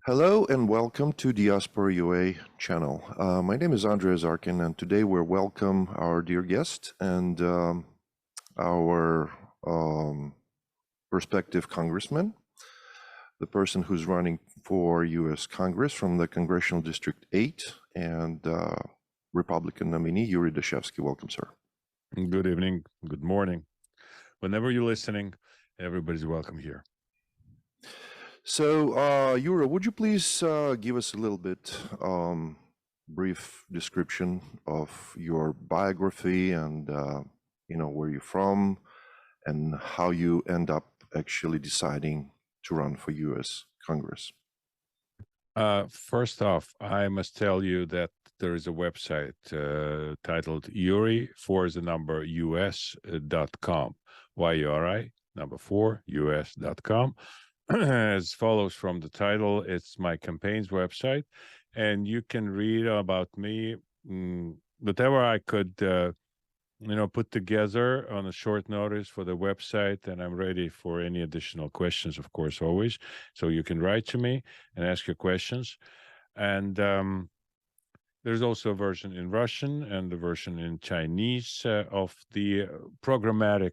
Hello and welcome to Diaspora UA channel. My name is Andrey Azarkin, and today we're welcome our dear guest and our prospective congressman, the person who's running for U.S. Congress from the Congressional District 8 and Republican nominee, Yuri Dashevsky. Welcome, sir. Good evening, good morning. Whenever you're listening, everybody's welcome here. So, Yuri, would you please give us a little bit brief description of your biography and where you're from and how you end up actually deciding to run for U.S. Congress? First off, I must tell you that there is a website titled Yuri US.com, YURI, number 4, US.com. As follows from the title, it's my campaign's website, and you can read about me, whatever I could, put together on a short notice for the website, and I'm ready for any additional questions, of course, always. So you can write to me and ask your questions. And there's also a version in Russian and a version in Chinese of the programmatic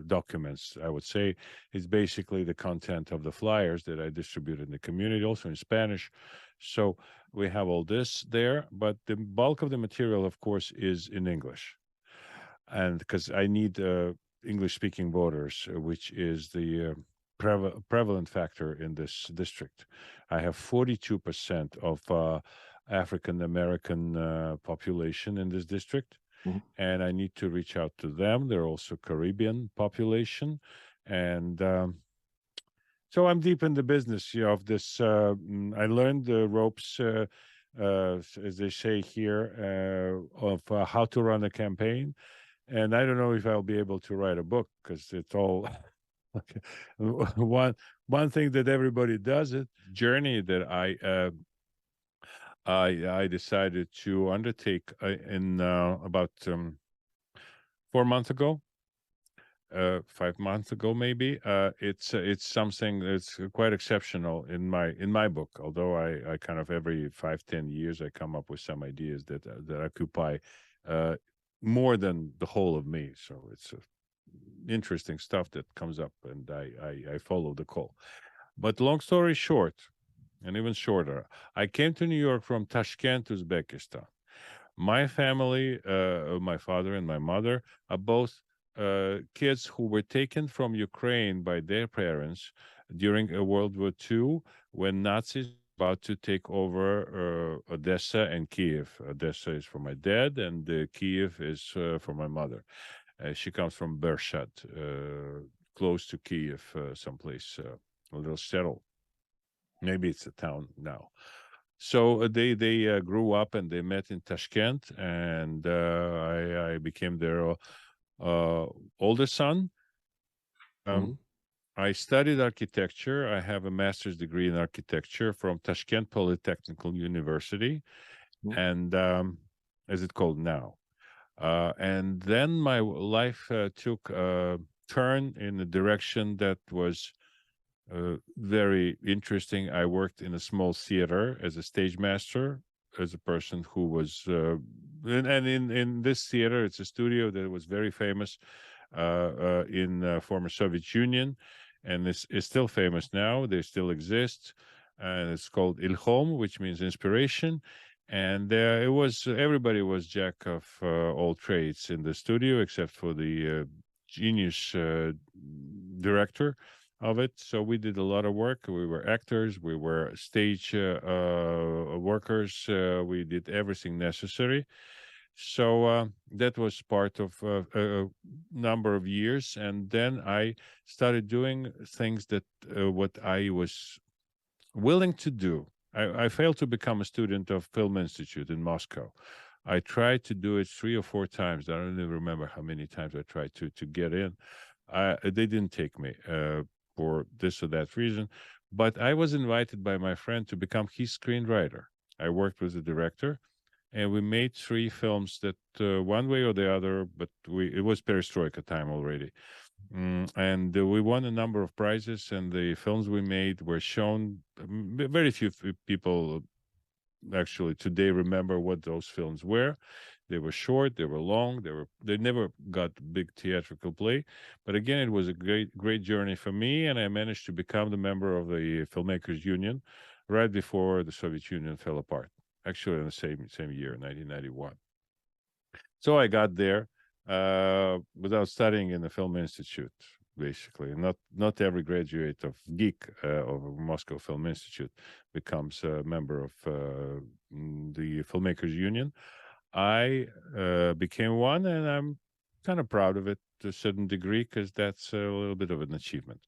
documents. I would say it's basically the content of the flyers that I distribute in the community, also in Spanish. So we have all this there, but the bulk of the material, of course, is in English. And because I need English-speaking voters, which is the prevalent factor in this district. I have 42% of African-American population in this district, and I need to reach out to them. They're also Caribbean population, and so I'm deep in the business of this. I learned the ropes, as they say here, of how to run a campaign, and I don't know if I'll be able to write a book because it's all okay. One thing that everybody does, it journey that I decided to undertake in about 4 months ago, 5 months ago maybe. It's something that's quite exceptional in my book. Although I kind of every 5-10 years I come up with some ideas that occupy more than the whole of me. So it's interesting stuff that comes up, and I follow the call. But long story short, and even shorter, I came to New York from Tashkent, Uzbekistan. My family, my father and my mother, are both kids who were taken from Ukraine by their parents during World War II, when Nazis were about to take over Odessa and Kiev. Odessa is for my dad, and Kiev is for my mother. She comes from Bershad, close to Kiev, someplace, a little shtetl. Maybe it's a town now. So they grew up and they met in Tashkent, and I became their older son. I studied architecture. I have a master's degree in architecture from Tashkent Polytechnical University, and as it's called now. And then my life took a turn in a direction that was very interesting. I worked in a small theater as a stage master, as a person who was, and in this theater, it's a studio that was very famous in former Soviet Union, and is still famous now. They still exist, and it's called Ilhom, which means inspiration. And everybody was jack of all trades in the studio, except for the genius director of it. So we did a lot of work. We were actors, we were stage workers, we did everything necessary. So that was part of a number of years. And then I started doing things that what I was willing to do. I failed to become a student of Film Institute in Moscow. I tried to do it 3 or 4 times. I don't even remember how many times I tried to get in. They didn't take me for this or that reason. But I was invited by my friend to become his screenwriter. I worked with the director, and we made 3 films that one way or the other, but it was perestroika time already. And we won a number of prizes, and the films we made were shown. Very few people actually today remember what those films were. They were short, they were long, they never got big theatrical play. But again, it was a great journey for me, and I managed to become the member of the Filmmakers Union right before the Soviet Union fell apart. Actually, in the same year, 1991. So I got there without studying in the Film Institute. Basically, not every graduate of GEEK of Moscow Film Institute becomes a member of the Filmmakers Union. I became one, and I'm kind of proud of it to a certain degree, because that's a little bit of an achievement.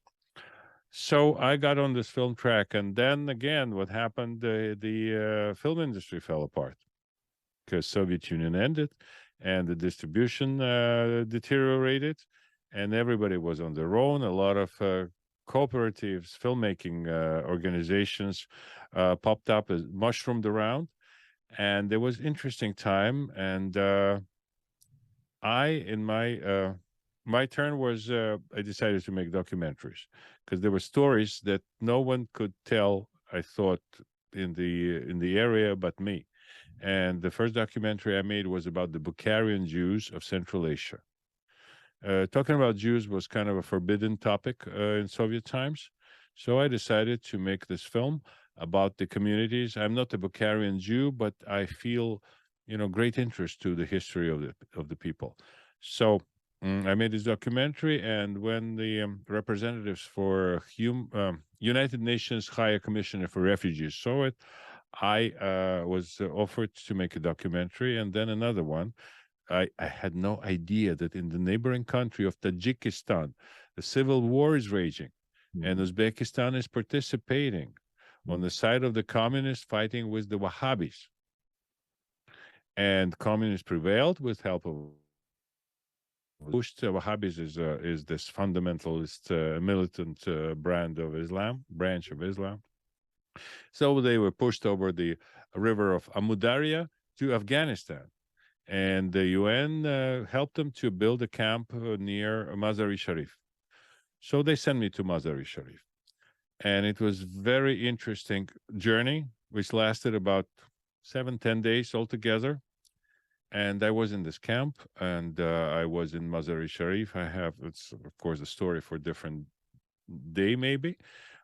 So I got on this film track, and then again, what happened? The film industry fell apart because Soviet Union ended, and the distribution deteriorated, and everybody was on their own. A lot of cooperatives, filmmaking organizations popped up, as mushroomed around, and there was interesting time. And in my turn was I decided to make documentaries, because there were stories that no one could tell, I thought, in the area but me. And the first documentary I made was about the Bukharian Jews of Central Asia. Talking about Jews was kind of a forbidden topic in Soviet times. So I decided to make this film about the communities. I'm not a Bukharian Jew, but I feel, great interest to the history of the people. So I made this documentary, and when the representatives for United Nations High Commissioner for Refugees saw it, I was offered to make a documentary, and then another one. I had no idea that in the neighboring country of Tajikistan, the civil war is raging, and Uzbekistan is participating on the side of the communists fighting with the Wahhabis. And communists prevailed with help of Wahhabis is this fundamentalist militant branch of Islam. So they were pushed over the river of Amudarya to Afghanistan. And the UN helped them to build a camp near Mazar-e Sharif. So they sent me to Mazar-e Sharif. And it was very interesting journey, which lasted about 7-10 days altogether. And I was in this camp, and I was in Mazar-e Sharif. It's of course a story for a different day maybe,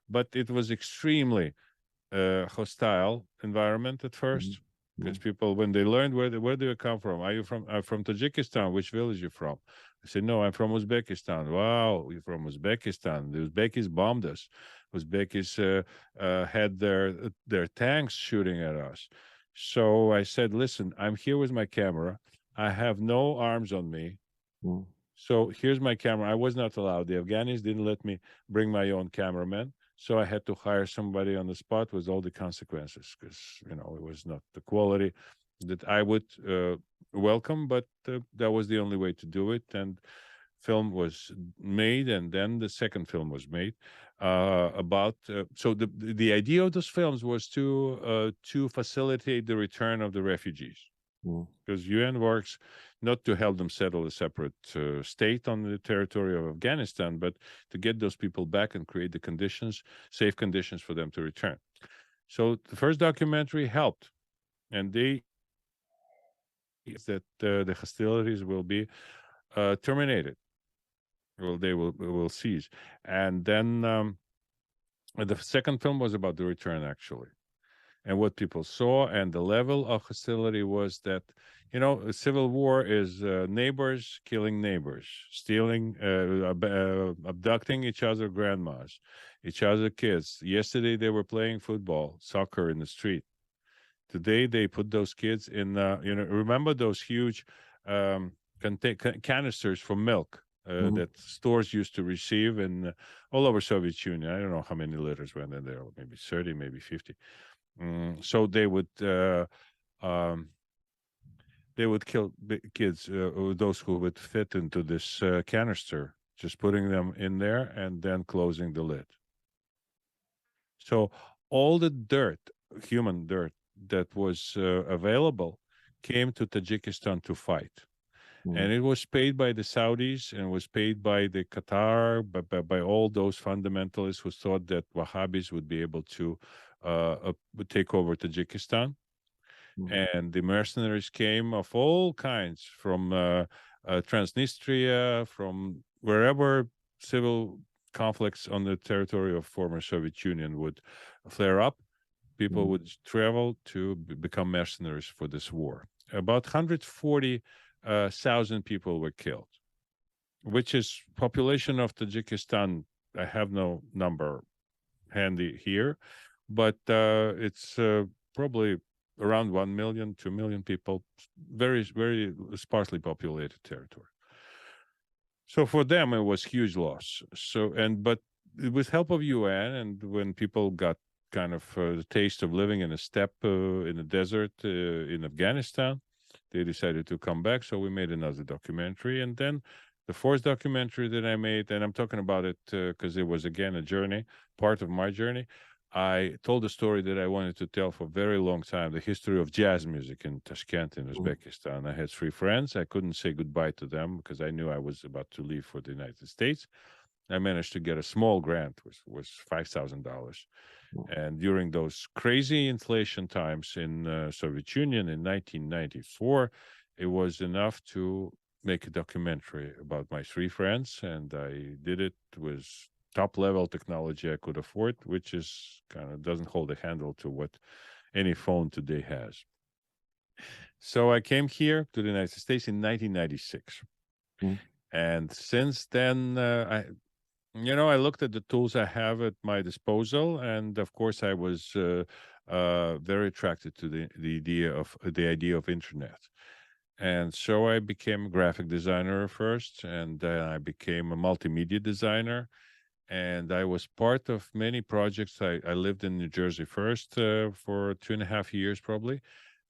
but it was extremely hostile environment at first. Because people, when they learned where do you come from? Are you from? I'm from Tajikistan. Which village are you from? I said, no, I'm from Uzbekistan. Wow, you're from Uzbekistan. The Uzbekis bombed us. Uzbekis had their tanks shooting at us. So I said, listen, I'm here with my camera. I have no arms on me. So here's my camera. I was not allowed. The Afghanis didn't let me bring my own cameraman. So I had to hire somebody on the spot with all the consequences, because, it was not the quality that I would welcome, but that was the only way to do it. And film was made, and then the second film was made about. So the idea of those films was to facilitate the return of the refugees, because UN works not to help them settle a separate state on the territory of Afghanistan, but to get those people back and create the safe conditions for them to return. So the first documentary helped, and the hostilities will be terminated. Well, they will cease. And then the second film was about the return, actually. And what people saw and the level of hostility was that, a civil war is neighbors killing neighbors, stealing, abducting each other grandmas, each other kids. Yesterday they were playing football, soccer in the street. Today they put those kids in, remember those huge canisters for milk that stores used to receive in all over Soviet Union. I don't know how many liters went in there, maybe 30, maybe 50. So they would kill kids, those who would fit into this canister, just putting them in there and then closing the lid. So all the dirt, human dirt, that was available came to Tajikistan to fight. And it was paid by the Saudis and was paid by the Qatar, by all those fundamentalists who thought that Wahhabis would be able to take over Tajikistan. And the mercenaries came of all kinds, from Transnistria, from wherever civil conflicts on the territory of former Soviet Union would flare up. People would travel to become mercenaries for this war. About 140,000 people were killed, which is population of Tajikistan. I have no number handy here, but it's probably around 1 million, 2 million people, very, very sparsely populated territory. So for them, it was huge loss. But with help of UN, and when people got kind of the taste of living in a steppe, in a desert in Afghanistan, they decided to come back. So we made another documentary. And then the fourth documentary that I made, and I'm talking about it because it was, again, a journey, part of my journey. I told a story that I wanted to tell for a very long time, the history of jazz music in Tashkent, in Uzbekistan. I had 3 friends. I couldn't say goodbye to them because I knew I was about to leave for the United States. I managed to get a small grant, which was $5,000. And during those crazy inflation times in Soviet Union in 1994, it was enough to make a documentary about my 3 friends. And I did it with top-level technology I could afford, which is kind of doesn't hold a handle to what any phone today has. So I came here to the United States in 1996. And since then, I looked at the tools I have at my disposal, and of course, I was very attracted to the idea of internet. And so I became a graphic designer first, and then I became a multimedia designer. And I was part of many projects. I lived in New Jersey first for 2.5 years, probably.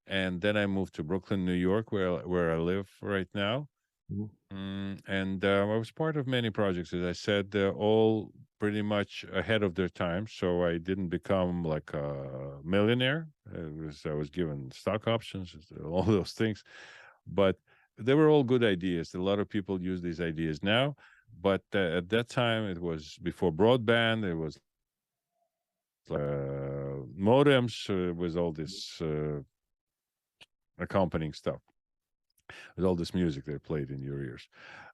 And then I moved to Brooklyn, New York, where I live right now. And I was part of many projects, as I said, all pretty much ahead of their time. So I didn't become like a millionaire. I was given stock options, all those things. But they were all good ideas. A lot of people use these ideas now. But at that time, it was before broadband. It was modems with all this accompanying stuff, with all this music they played in your ears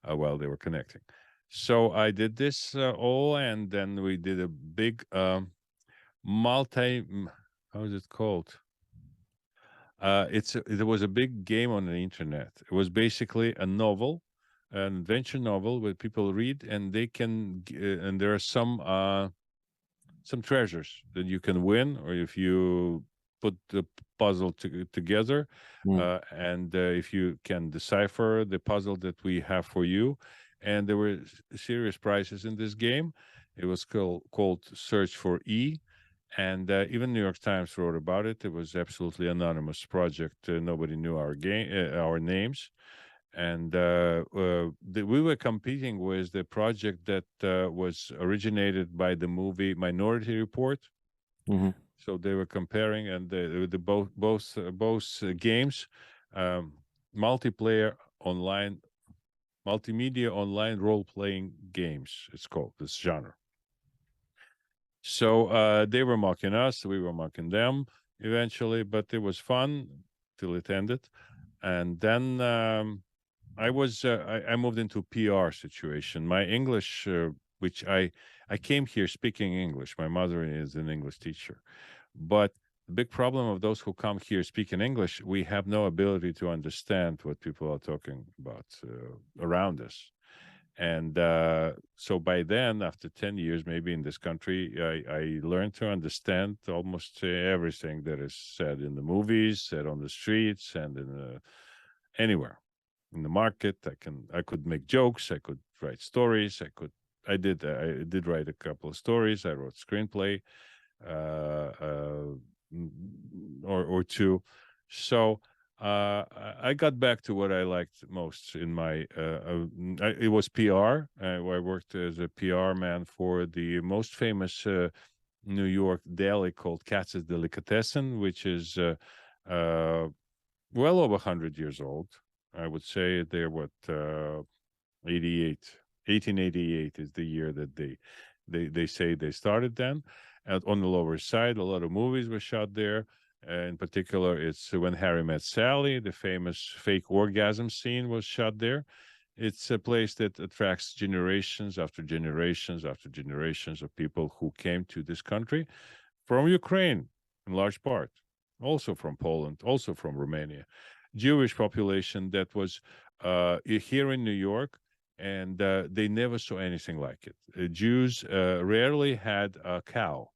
while they were connecting. So I did this all, and then we did a big how is it called? It was a big game on the internet. It was basically a novel, an adventure novel where people read, and they can and there are some treasures that you can win, or if you put the puzzle together, and if you can decipher the puzzle that we have for you. And there were serious prizes in this game. It was called Search for E. And even New York Times wrote about it. It was absolutely anonymous project. Nobody knew our names. And we were competing with the project that was originated by the movie Minority Report. So they were comparing, and both games, multimedia online role-playing games. It's called this genre. So they were mocking us, we were mocking them eventually, but it was fun till it ended. And then I moved into a PR situation. My English, which I came here speaking English. My mother is an English teacher. But the big problem of those who come here speaking English, we have no ability to understand what people are talking about around us. And so by then, after 10 years, maybe in this country, I learned to understand almost everything that is said in the movies, said on the streets, and in anywhere in the market. I could make jokes. I could write stories. I did write a couple of stories. I wrote screenplay or two. So I got back to what I liked most in my it was PR. I worked as a PR man for the most famous New York deli called Katz's Delicatessen, which is well over 100 years old. I would say they're what 1888 is the year that they say they started then. And on the Lower Side, a lot of movies were shot there. In particular, it's When Harry Met Sally, the famous fake orgasm scene was shot there. It's a place that attracts generations after generations after generations of people who came to this country from Ukraine, in large part, also from Poland, also from Romania. Jewish population that was here in New York, and they never saw anything like it. Jews rarely had a cow.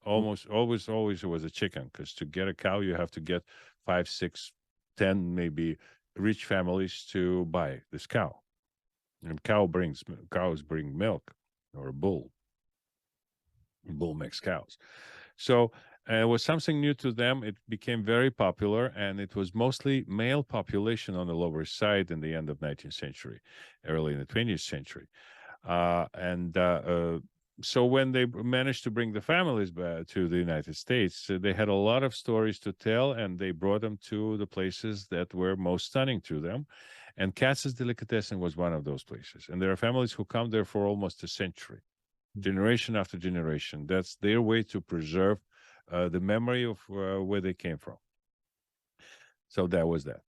Almost always it was a chicken, because to get a cow you have to get 5, 6, 10 maybe rich families to buy this cow. And cows bring milk, or a bull. Bull makes cows. So it was something new to them. It became very popular, and it was mostly male population on the Lower Side in the end of 19th century, early in the 20th century. So when they managed to bring the families back to the United States, they had a lot of stories to tell, and they brought them to the places that were most stunning to them. And Katz's Delicatessen was one of those places. And there are families who come there for almost a century, generation after generation. That's their way to preserve the memory of where they came from. So that was that.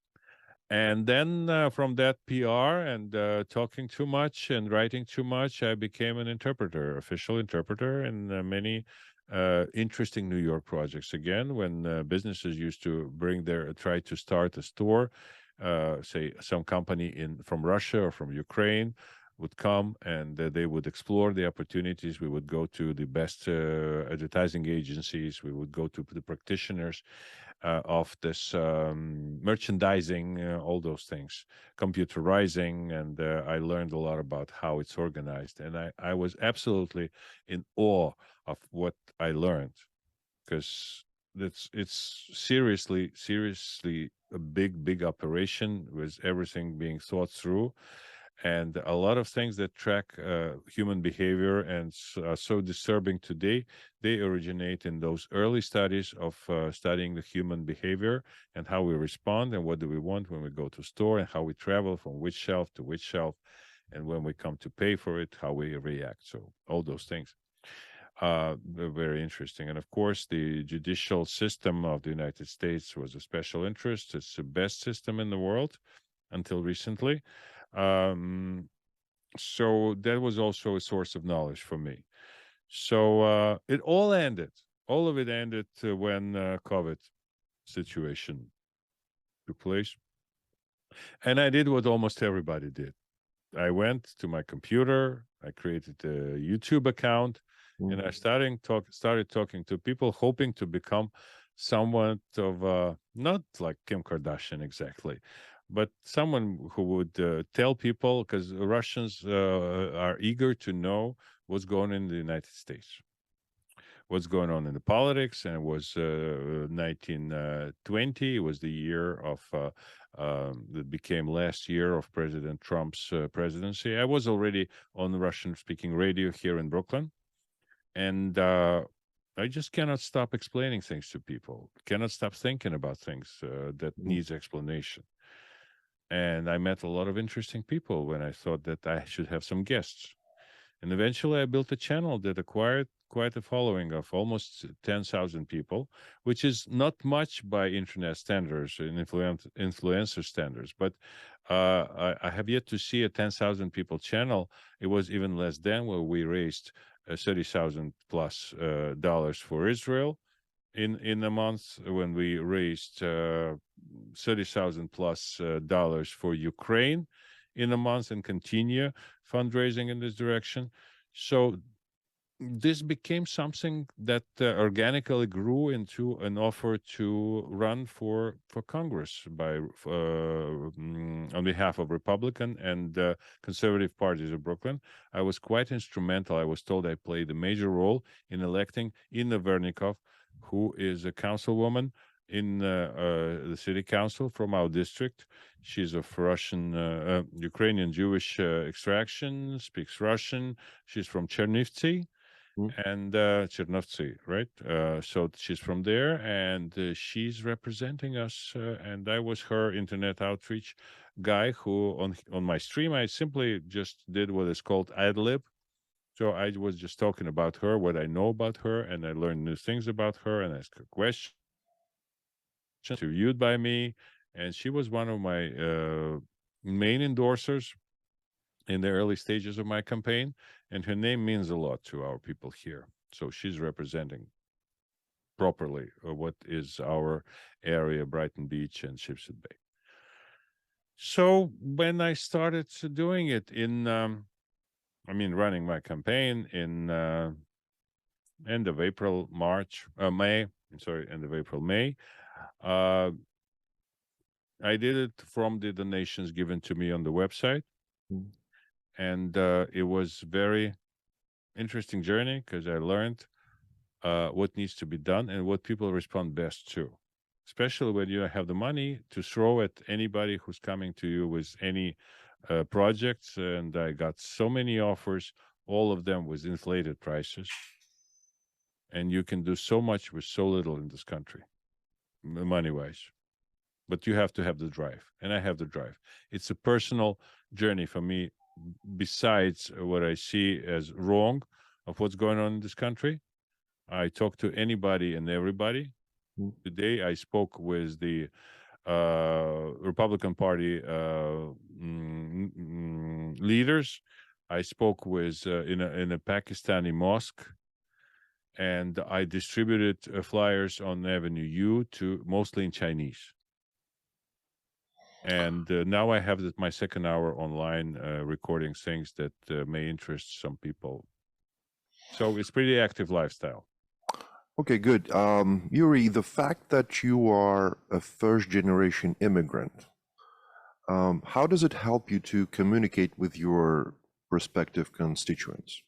And then from that PR and talking too much and writing too much, I became an interpreter, official interpreter in many interesting New York projects. Again, when businesses used to try to start a store, say some company from Russia or from Ukraine would come, and they would explore the opportunities. We would go to the best advertising agencies. We would go to the practitioners of this merchandising, all those things, computerizing, and I learned a lot about how it's organized. And I was absolutely in awe of what I learned, because it's seriously a big operation with everything being thought through. And a lot of things that track human behavior and are so disturbing today, they originate in those early studies of studying the human behavior and how we respond and what do we want when we go to store, and how we travel from which shelf to which shelf, and when we come to pay for it, how we react. So all those things are very interesting. And of course, the judicial system of the United States was a special interest. It's the best system in the world until recently. So that was also a source of knowledge for me. So all of it ended when COVID situation took place. And I did what almost everybody did. I went to my computer, I created a YouTube account, and I started talking to people, hoping to become somewhat of not like Kim Kardashian exactly, but someone who would tell people, because Russians are eager to know what's going on in the United States, what's going on in the politics. And it was 1920. It was the year of that became last year of President Trump's presidency. I was already on Russian-speaking radio here in Brooklyn, and I just cannot stop explaining things to people, cannot stop thinking about things that needs explanation. And I met a lot of interesting people when I thought that I should have some guests. And eventually I built a channel that acquired quite a following of almost 10,000 people, which is not much by internet standards and influencer standards. But I have yet to see a 10,000 people channel. It was even less than, where we raised $30,000 plus dollars for Israel in a month, when we raised $30,000 plus dollars for Ukraine in a month, and continue fundraising in this direction. So this became something that organically grew into an offer to run for Congress on behalf of Republican and conservative parties of Brooklyn. I was quite instrumental. I was told I played a major role in electing Inna Vernikov, who is a councilwoman in the city council from our district. She's of Russian, Ukrainian Jewish extraction, speaks Russian. She's from Chernivtsi, and Chernovtsi, right? So she's from there, and she's representing us. And I was her internet outreach guy who, on my stream, I simply just did what is called ad lib. So I was just talking about her, what I know about her, and I learned new things about her, and asked her questions reviewed by me. And she was one of my main endorsers in the early stages of my campaign, and her name means a lot to our people here. So she's representing properly what is our area, Brighton Beach and Shipshead Bay. So when I started doing it running my campaign in end of April, May, end of April, May, I did it from the donations given to me on the website. And it was very interesting journey because I learned what needs to be done and what people respond best to, especially when you have the money to throw at anybody who's coming to you with any projects. And I got so many offers, all of them with inflated prices. And you can do so much with so little in this country, money-wise. But you have to have the drive, and I have the drive. It's a personal journey for me. Besides what I see as wrong of what's going on in this country, I talk to anybody and everybody. Today, I spoke with the Republican Party leaders. I spoke with in a Pakistani mosque, and I distributed flyers on Avenue U to mostly in Chinese. And now I have my second hour online recording things that may interest some people. So it's pretty active lifestyle. Okay, good. Yuri, the fact that you are a first-generation immigrant, how does it help you to communicate with your prospective constituents?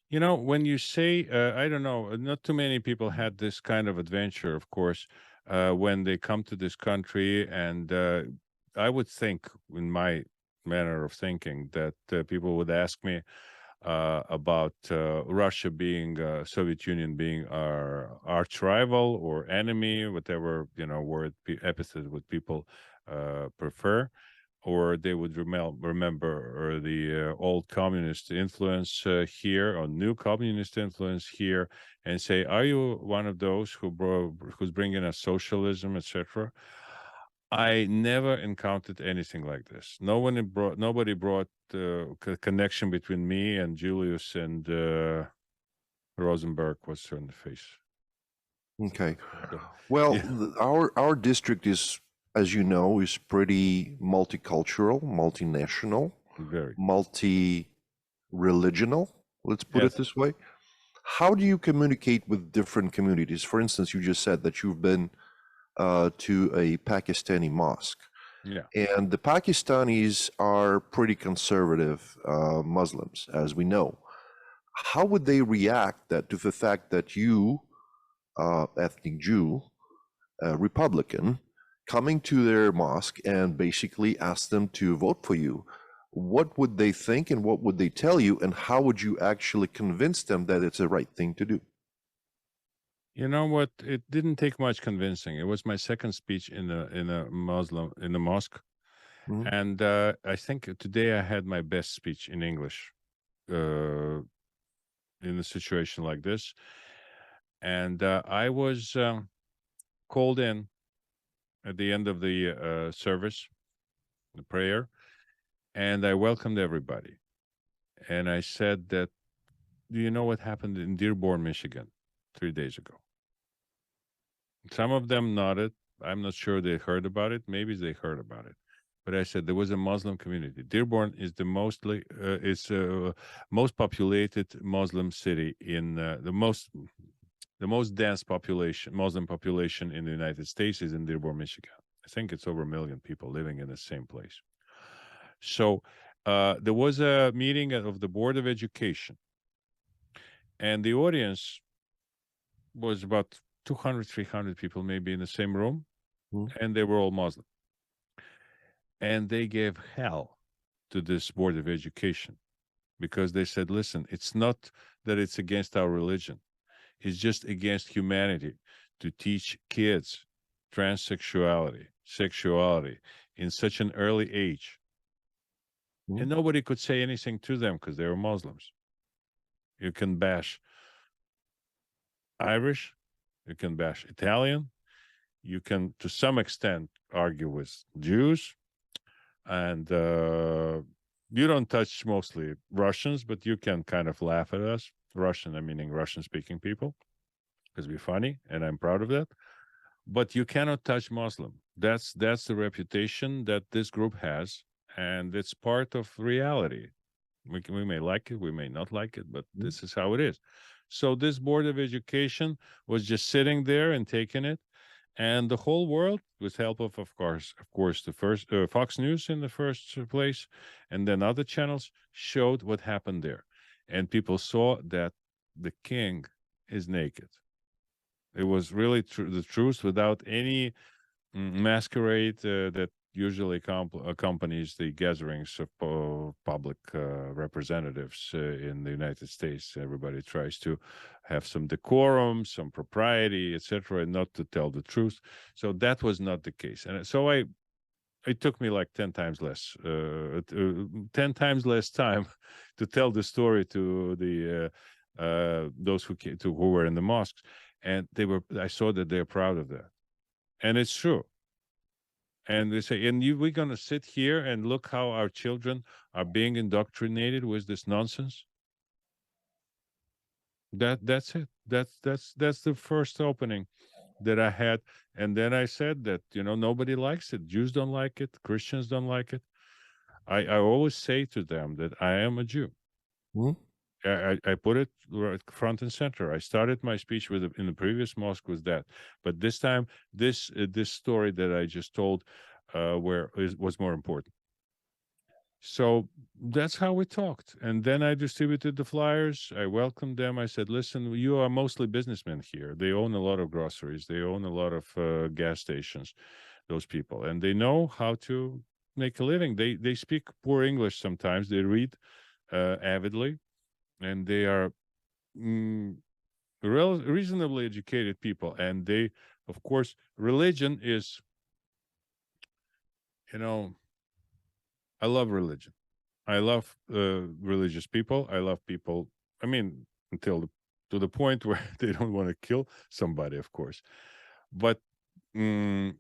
You know, when you say, I don't know, not too many people had this kind of adventure, of course, when they come to this country. And I would think, in my manner of thinking, that people would ask me about Russia being, Soviet Union being our arch rival or enemy, whatever, word epithet would people prefer. Or they would remember the old communist influence here, or new communist influence here, and say, "Are you one of those who's bringing us socialism, etc.?" I never encountered anything like this. Nobody brought connection between me and Julius and Rosenberg was in the face. Okay. Well, yeah. Our district is, as you know, is pretty multicultural, multinational, very multi-religional. Let's put it this way. How do you communicate with different communities? For instance, you just said that you've been to a Pakistani mosque. Yeah. And the Pakistanis are pretty conservative Muslims, as we know. How would they react to the fact that you, ethnic Jew, Republican, coming to their mosque and basically ask them to vote for you? What would they think and what would they tell you, and how would you actually convince them that it's the right thing to do? You know what? It didn't take much convincing. It was my second speech in a mosque, and I think today I had my best speech in English in a situation like this. And I was called in at the end of the service, the prayer, and I welcomed everybody. And I said that, do you know what happened in Dearborn, Michigan, 3 days ago? Some of them nodded. I'm not sure they heard about it. Maybe they heard about it. But I said there was a Muslim community. Dearborn is the most populated Muslim city in the most dense population, Muslim population in the United States is in Dearborn, Michigan. I think it's over 1 million people living in the same place. So there was a meeting of the Board of Education, and the audience was about 200, 300 people maybe in the same room, and they were all Muslim. And they gave hell to this Board of Education because they said, listen, it's not that it's against our religion. It's just against humanity to teach kids transsexuality, sexuality in such an early age. And nobody could say anything to them because they were Muslims. You can bash Irish, you can bash Italian, you can, to some extent, argue with Jews, and you don't touch mostly Russians, but you can kind of laugh at us. Russian, I'm meaning Russian-speaking people, because we're funny, and I'm proud of that. But you cannot touch Muslim. That's the reputation that this group has, and it's part of reality. We may like it, we may not like it, but this is how it is. So this Board of Education was just sitting there and taking it, and the whole world, with help of course, the first Fox News in the first place, and then other channels, showed what happened there, and people saw that the king is naked. It was really the truth, without any masquerade that usually accompanies the gatherings of public representatives in the United States. Everybody tries to have some decorum, some propriety, etc., and not to tell the truth. So that was not the case. And so it took me like 10 times less, 10 times less time to tell the story to the those who were in the mosques. And I saw that they're proud of that. And it's true. And they say, and we're going to sit here and look how our children are being indoctrinated with this nonsense. That's it. That's the first opening that I had. And then I said that, nobody likes it. Jews don't like it. Christians don't like it. I always say to them that I am a Jew. I put it right front and center. I started my speech in the previous mosque with that, but this time, this story that I just told, was more important. So that's how we talked, and then I distributed the flyers. I welcomed them. I said, "Listen, you are mostly businessmen here. They own a lot of groceries. They own a lot of gas stations. Those people, and they know how to make a living. They speak poor English sometimes. They read avidly." And they are reasonably educated people. And they, of course, religion is, I love religion. I love religious people. I love people, to the point where they don't want to kill somebody, of course. But, and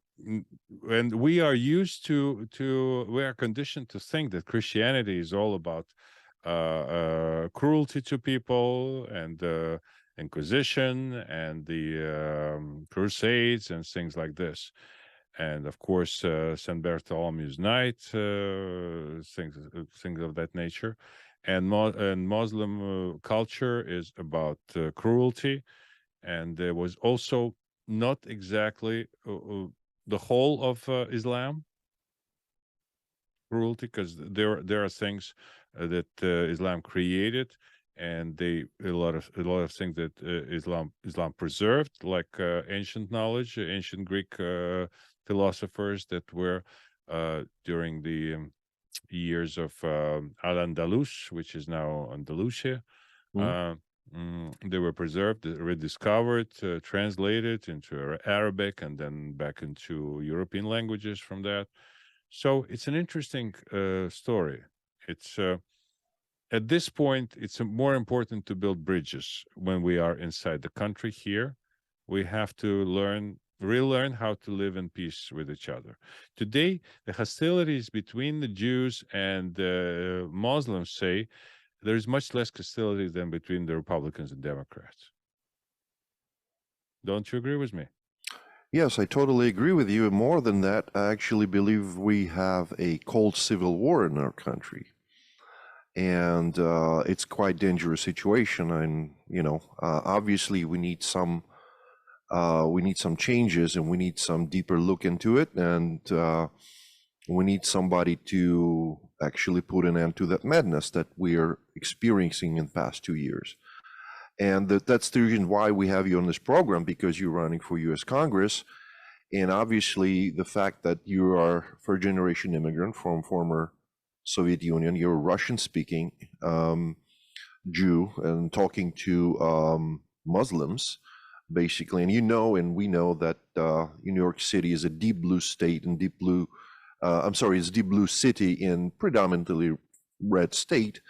we are used we are conditioned to think that Christianity is all about cruelty to people, and Inquisition, and the Crusades, and things like this, and of course St. Bartholomew's Night, things of that nature, and Muslim culture is about cruelty, and there was also not exactly the whole of Islam cruelty, because there are things that Islam created, and a lot of things that Islam preserved, like ancient knowledge, ancient Greek philosophers that were during the years of Al-Andalus, which is now Andalusia. They were preserved, rediscovered, translated into Arabic, and then back into European languages from that. So it's an interesting story. It's at this point, it's more important to build bridges when we are inside the country here. We have to relearn how to live in peace with each other. Today, the hostilities between the Jews and the Muslims say there's much less hostility than between the Republicans and Democrats. Don't you agree with me? Yes, I totally agree with you. And more than that, I actually believe we have a cold civil war in our country. And it's quite dangerous situation. And, obviously we need some changes, and we need some deeper look into it. And we need somebody to actually put an end to that madness that we are experiencing in the past 2 years. And that's the reason why we have you on this program, because you're running for U.S. Congress. And obviously the fact that you are first-generation immigrant from former Soviet Union. You're a Russian-speaking Jew and talking to Muslims, basically. And you know, and we know that New York City is a deep blue state and deep blue, it's deep blue city in predominantly red state,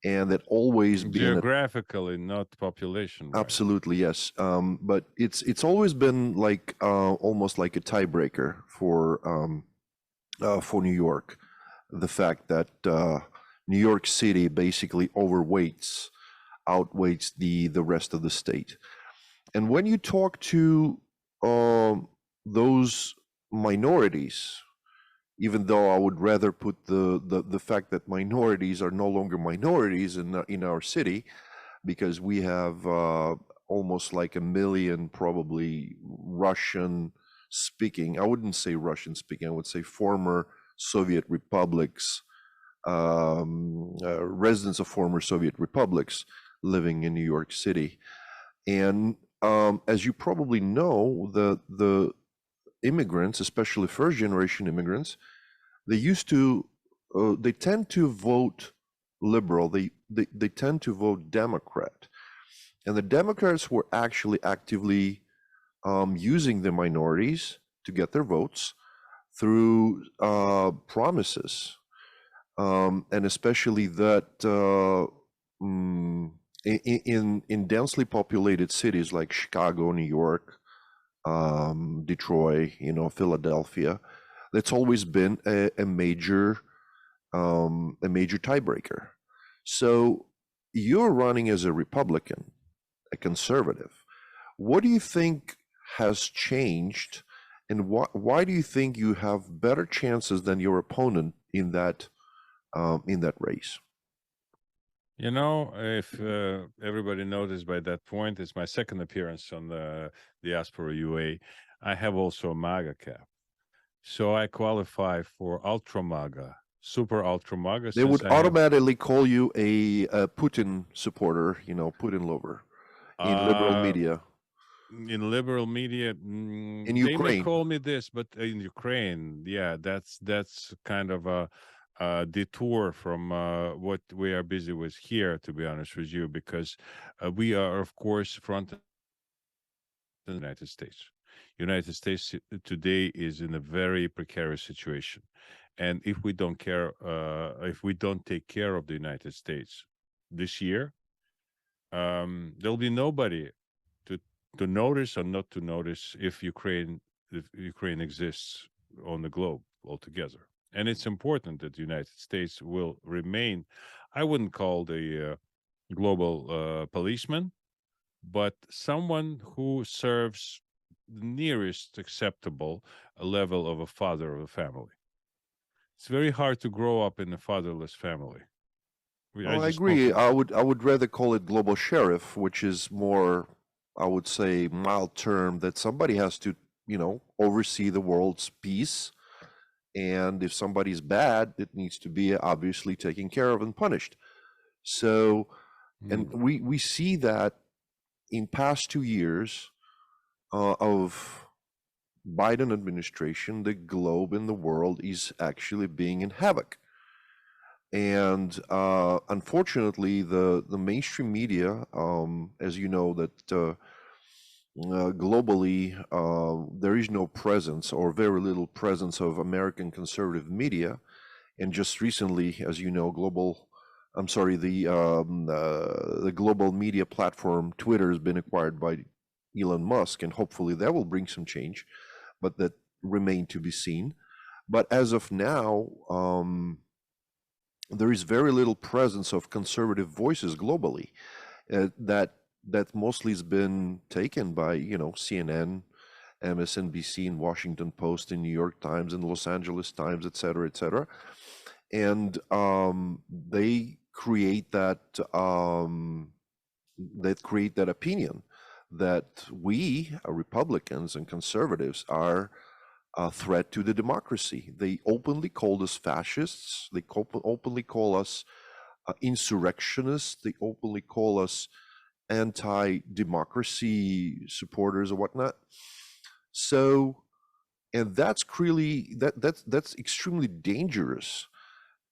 and that always been geographically, not population. Absolutely, yes. But it's always been like almost like a tiebreaker for New York. The fact that New York City basically outweighs the rest of the state. And when you talk to those minorities, even though I would rather put the fact that minorities are no longer minorities in our city, because we have almost like 1 million probably Russian speaking, I wouldn't say Russian speaking, I would say former Soviet republics, residents of former Soviet republics living in New York City. And as you probably know, the immigrants, especially first generation immigrants, they tend to vote liberal, they tend to vote Democrat. And the Democrats were actually actively using the minorities to get their votes through promises, and especially that in densely populated cities like Chicago, New York, Detroit, Philadelphia, that's always been a major tiebreaker. So you're running as a Republican, a conservative. What do you think has changed, and why do you think you have better chances than your opponent in that race? If everybody noticed by that point, it's my second appearance on the Diaspora UA. I have also a MAGA cap. So I qualify for Ultra MAGA, Super Ultra MAGA. They would automatically call you a Putin supporter, Putin lover in liberal media. In liberal media, in they Ukraine. may call me this, but in Ukraine, yeah, that's kind of a detour from what we are busy with here, to be honest with you, because we are, of course, front in the United States. United States today is in a very precarious situation, and if we don't take care of the United States this year, there'll be nobody to notice or not to notice if Ukraine exists on the globe altogether. And it's important that the United States will remain, I wouldn't call the global policeman, but someone who serves the nearest acceptable level of a father of a family. It's very hard to grow up in a fatherless family. I agree. I would rather call it global sheriff, which is more, I would say, mild term, that somebody has to, oversee the world's peace. And if somebody's bad, it needs to be obviously taken care of and punished. So, and we see that in past 2 years of Biden administration, the globe and the world is actually being in havoc. And unfortunately, the mainstream media, as you know, that globally, there is no presence or very little presence of American conservative media. And just recently, as you know, the global media platform Twitter has been acquired by Elon Musk, and hopefully that will bring some change, but that remain to be seen. But as of now, there is very little presence of conservative voices globally. That mostly has been taken by, CNN, MSNBC, and Washington Post, and New York Times, and Los Angeles Times, et cetera, and they create that opinion that we, Republicans and conservatives, are a threat to the democracy. They openly call us fascists. They openly call us insurrectionists. They openly call us anti-democracy supporters or whatnot. So, and that's really that's extremely dangerous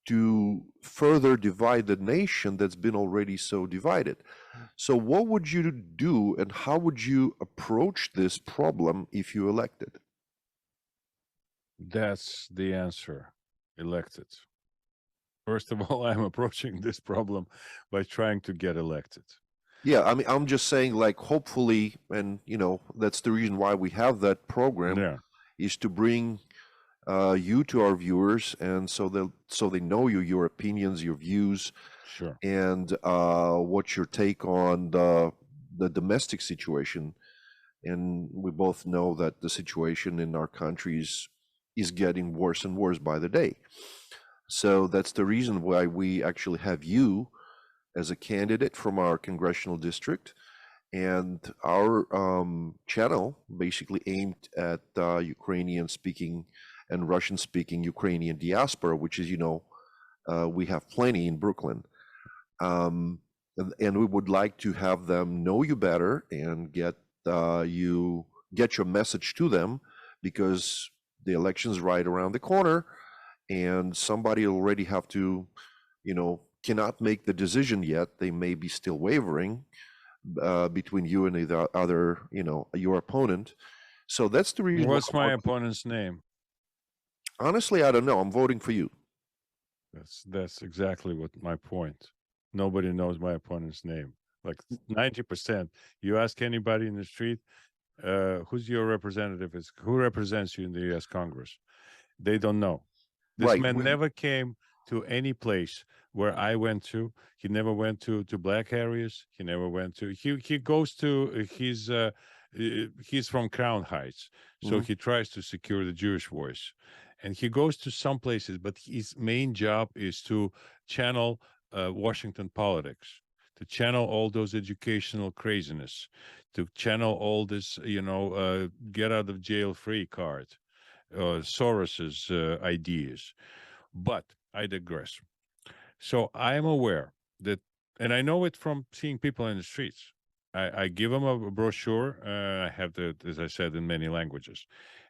to further divide the nation that's been already so divided. So what would you do and how would you approach this problem if you elected? That's the answer. Elected. First of all, I'm approaching this problem by trying to get elected. Yeah, I mean, I'm just saying, like, hopefully, and you know, that's the reason why we have that program, Yeah. is to bring you to our viewers, and so they know you, your opinions, your views, Sure. and what's your take on the domestic situation. And we both know that the situation in our countries is getting worse and worse by the day. So that's the reason why we actually have you as a candidate from our congressional district, and our channel basically aimed at Ukrainian-speaking and Russian-speaking Ukrainian diaspora, which is, you know, we have plenty in Brooklyn. And we would like to have them know you better and get your message to them, because the election's right around the corner, and somebody already have to, you know, cannot make the decision yet. They may be still wavering between you and the other, you know, your opponent. So that's the reason. What's my opponent's name? Honestly, I don't know. I'm voting for you. That's exactly what my point. Nobody knows my opponent's name. Like 90%. You ask anybody in the street, who's your representative? Who represents you in the U.S. Congress? They don't know. This Right. man never came to any place where I went to. He never went to black areas. He never went to. He goes to. He's from Crown Heights, so he tries to secure the Jewish voice, and he goes to some places. But his main job is to channel Washington politics, to channel all those educational craziness, to channel all this, you know, get out of jail free card, Soros's ideas. But I digress. So I am aware that, and I know it from seeing people in the streets. I give them a brochure. I have as I said, in many languages,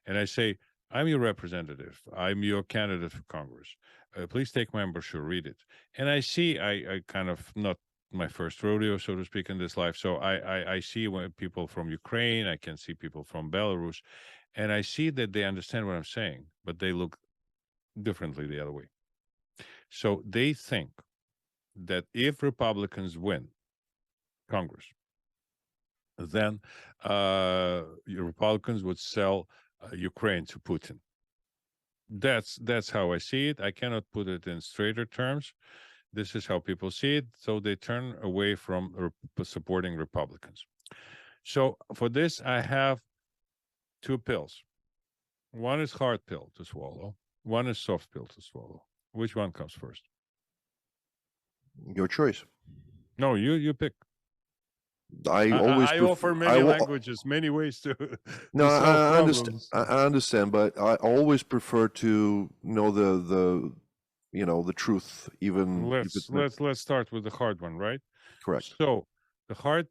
and I say, I'm your representative. I'm your candidate for Congress. Please take my brochure, read it. And I see, I kind of, not my first rodeo, so to speak, in this life. So I see when people from Ukraine, I can see people from Belarus, and I see that they understand what I'm saying, but they look differently the other way. So they think that if Republicans win Congress, then Republicans would sell Ukraine to Putin. That's how I see it. I cannot put it in straighter terms. This is how people see it. So they turn away from supporting Republicans. So for this, I have two pills. One is hard pill to swallow. One is soft pill to swallow. Which one comes first? Your choice. No, you pick. I offer many languages, many ways to. No, to solve I understand. problems. I understand, but I always prefer to know the you know, the truth, even if it's not Let's start with the hard one, right? correct. So the hard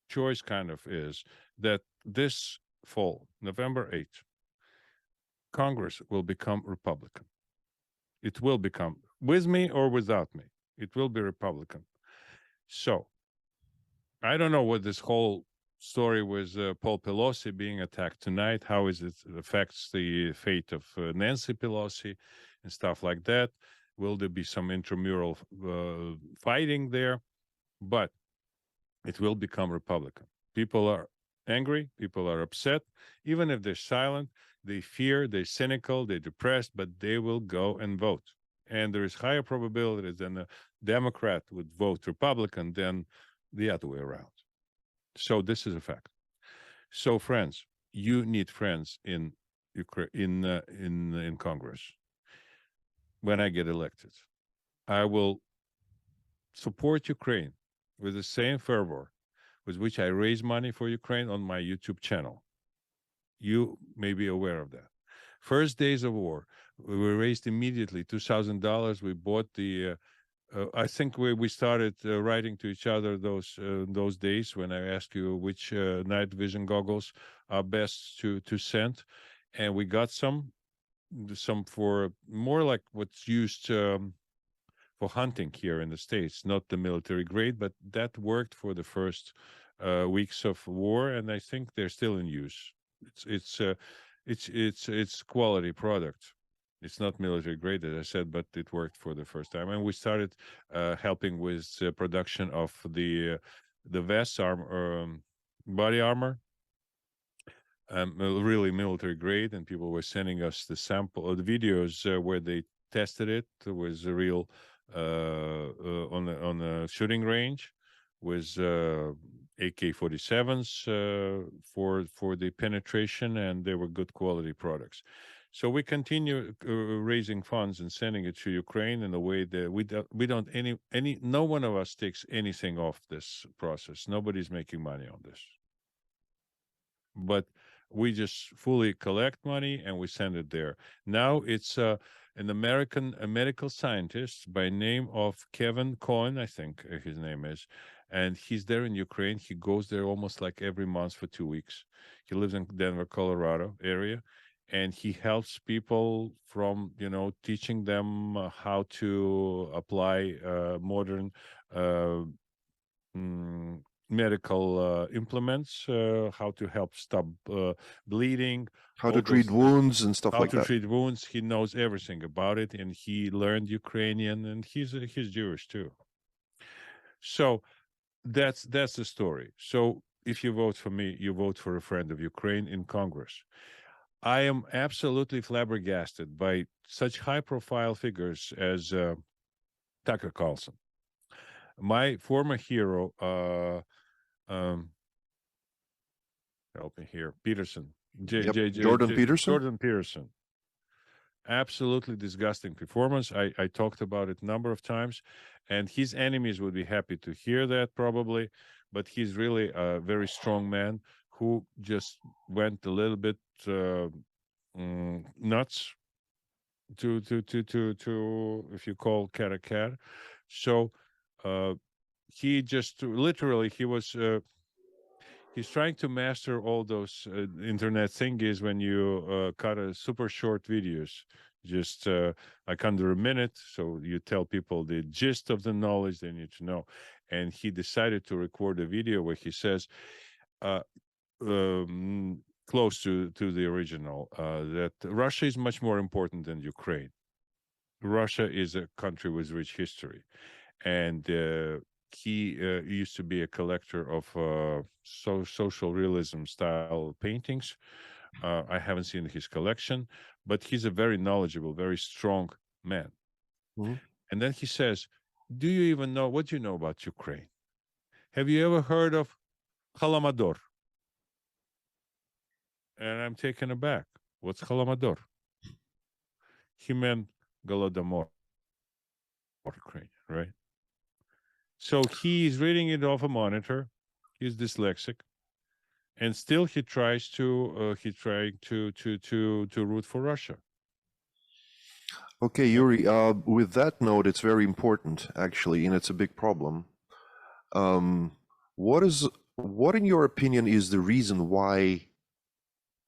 choice kind of is that this fall, November 8th, Congress will become Republican. It will become, with me or without me, it will be Republican. So I don't know what this whole story with Paul Pelosi being attacked tonight, how is it affects the fate of Nancy Pelosi and stuff like that. Will there be some intramural fighting there? But it will become Republican. People are angry. People are upset. Even if they're silent, they fear, they're cynical, they're depressed, but they will go and vote. And there is higher probability than a Democrat would vote Republican than the other way around. So this is a fact. So friends, you need friends in Congress. When I get elected, I will support Ukraine with the same fervor with which I raise money for Ukraine on my YouTube channel. You may be aware of that. First days of war, we raised immediately $2,000. We bought the I think we started writing to each other those days when I asked you which night vision goggles are best to send, and we got some for more like what's used for hunting here in the States, not the military grade, but that worked for the first weeks of war, and I think they're still in use. It's quality product. It's not military grade, as I said, but it worked for the first time. And we started helping with production of the vest body armor, really military grade. And people were sending us the sample of the videos where they tested it. It was a real on a shooting range with AK-47s for the penetration, and they were good quality products. So we continue raising funds and sending it to Ukraine in a way that we don't no one of us takes anything off this process. Nobody's making money on this, but we just fully collect money and we send it there. Now it's an American medical scientist by name of Kevin Cohen, I think his name is, and he's there in Ukraine. He goes there almost like every month for 2 weeks. He lives in Denver, Colorado area. And he helps people from, teaching them how to apply modern medical implements, how to help stop bleeding, how to treat wounds and stuff like that. How to treat wounds. He knows everything about it, and he learned Ukrainian, and he's Jewish too. So that's the story. So if you vote for me, you vote for a friend of Ukraine in Congress. I am absolutely flabbergasted by such high-profile figures as Tucker Carlson. My former hero, help me here, Peterson. Jordan Peterson? Jordan Peterson. Absolutely disgusting performance. I talked about it a number of times, and his enemies would be happy to hear that probably, but he's really a very strong man who just went a little bit nuts to if you call cat a cat. So he just literally he's trying to master all those internet thingies when you cut a super short videos, just like under a minute. So you tell people the gist of the knowledge they need to know. And he decided to record a video where he says, close to the original, that Russia is much more important than Ukraine. Russia is a country with rich history, and he used to be a collector of social realism style paintings. I haven't seen his collection, but he's a very knowledgeable, very strong man. Mm-hmm. And then he says, do you even know what you know about Ukraine? Have you ever heard of Holodomor? And I'm taken aback. What's Holodomor? He meant Golodomor, Ukraine, right? So he's reading it off a monitor. He's dyslexic, and still he tries to root for Russia. Okay, Yuri. With that note, it's very important actually, and it's a big problem. What in your opinion is the reason why?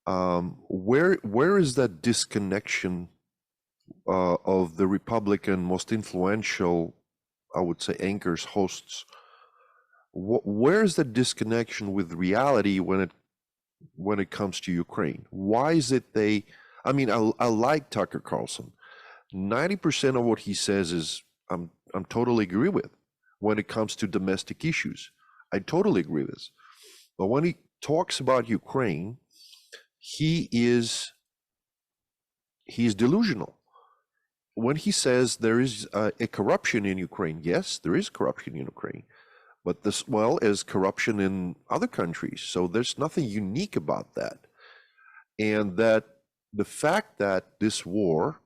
Where is that disconnection of the Republican most influential, I would say, anchors, hosts? Where is that disconnection with reality when it comes to Ukraine? Why is it they? I mean, I like Tucker Carlson. 90% of what he says is I'm totally agree with when it comes to domestic issues. I totally agree with this. But when he talks about Ukraine, he's delusional. When he says there is a corruption in Ukraine, yes, there is corruption in Ukraine, but this well as corruption in other countries. So there's nothing unique about that. And that the fact that this war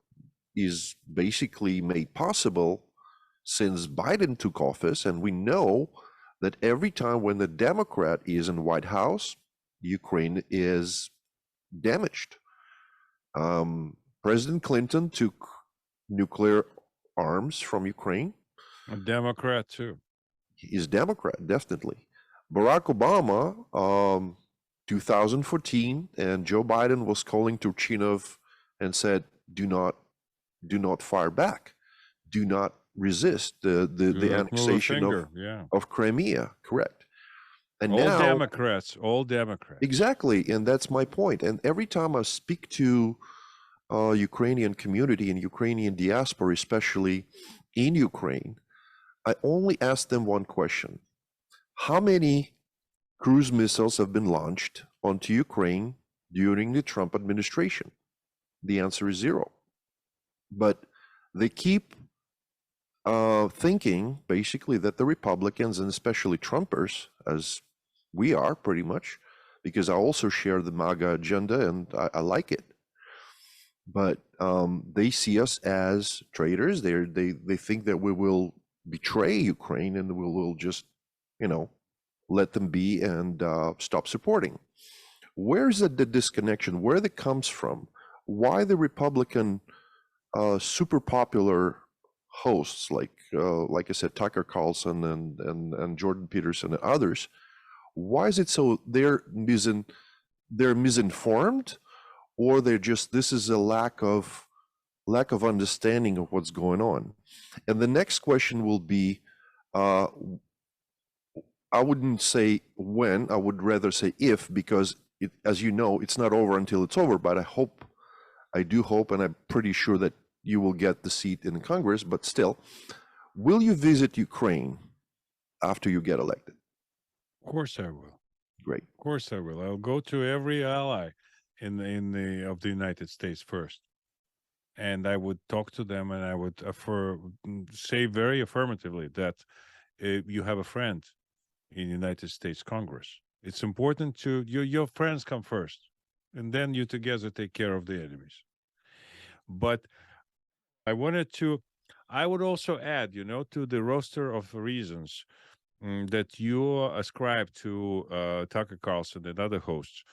is basically made possible since Biden took office, and we know that every time when the Democrat is in White House, Ukraine is damaged. President Clinton took nuclear arms from Ukraine. A Democrat too. He's Democrat, definitely. Barack Obama, 2014, and Joe Biden was calling Turchinov and said, do not fire back. Do not resist the Move a annexation finger, yeah. of Crimea, correct? And All now, Democrats, all Democrats. exactly, and that's my point. And every time I speak to Ukrainian community and Ukrainian diaspora, especially in Ukraine, I only ask them one question. How many cruise missiles have been launched onto Ukraine during the Trump administration? The answer is 0. But they keep thinking, basically, that the Republicans, and especially Trumpers, as we are pretty much, because I also share the MAGA agenda and I like it. But they see us as traitors. They think that we will betray Ukraine and we will just, let them be and stop supporting. Where is the disconnection? Where that comes from? Why the Republican super popular hosts like I said, Tucker Carlson and Jordan Peterson and others? Why is it so they're misinformed, or they're just, this is a lack of understanding of what's going on? And the next question will be, I wouldn't say when, I would rather say if, because as you know, it's not over until it's over. But I do hope, and I'm pretty sure that you will get the seat in Congress. But still, will you visit Ukraine after you get elected? Of course I will. Great. Of course I will. I'll go to every ally of the United States first, and I would talk to them, and I would say very affirmatively that you have a friend in the United States Congress. It's important to your friends come first, and then you together take care of the enemies. But I would also add, to the roster of reasons that you ascribe to Tucker Carlson and other hosts,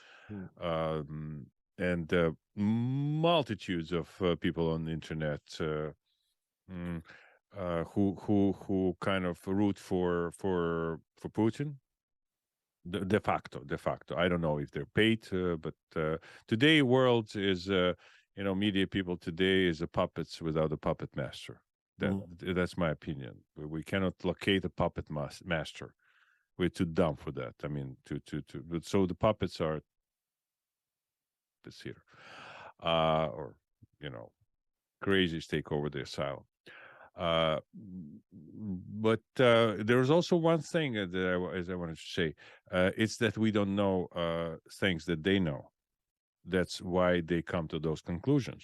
and multitudes of people on the internet who kind of root for Putin. De facto. I don't know if they're paid, but today world is media people today is a puppets without a puppet master. That's my opinion. We cannot locate a puppet master. We're too dumb for that. I mean, so the puppets are this here, or crazies take over the asylum. But there's also one thing that I wanted to say. It's that we don't know things that they know. That's why they come to those conclusions.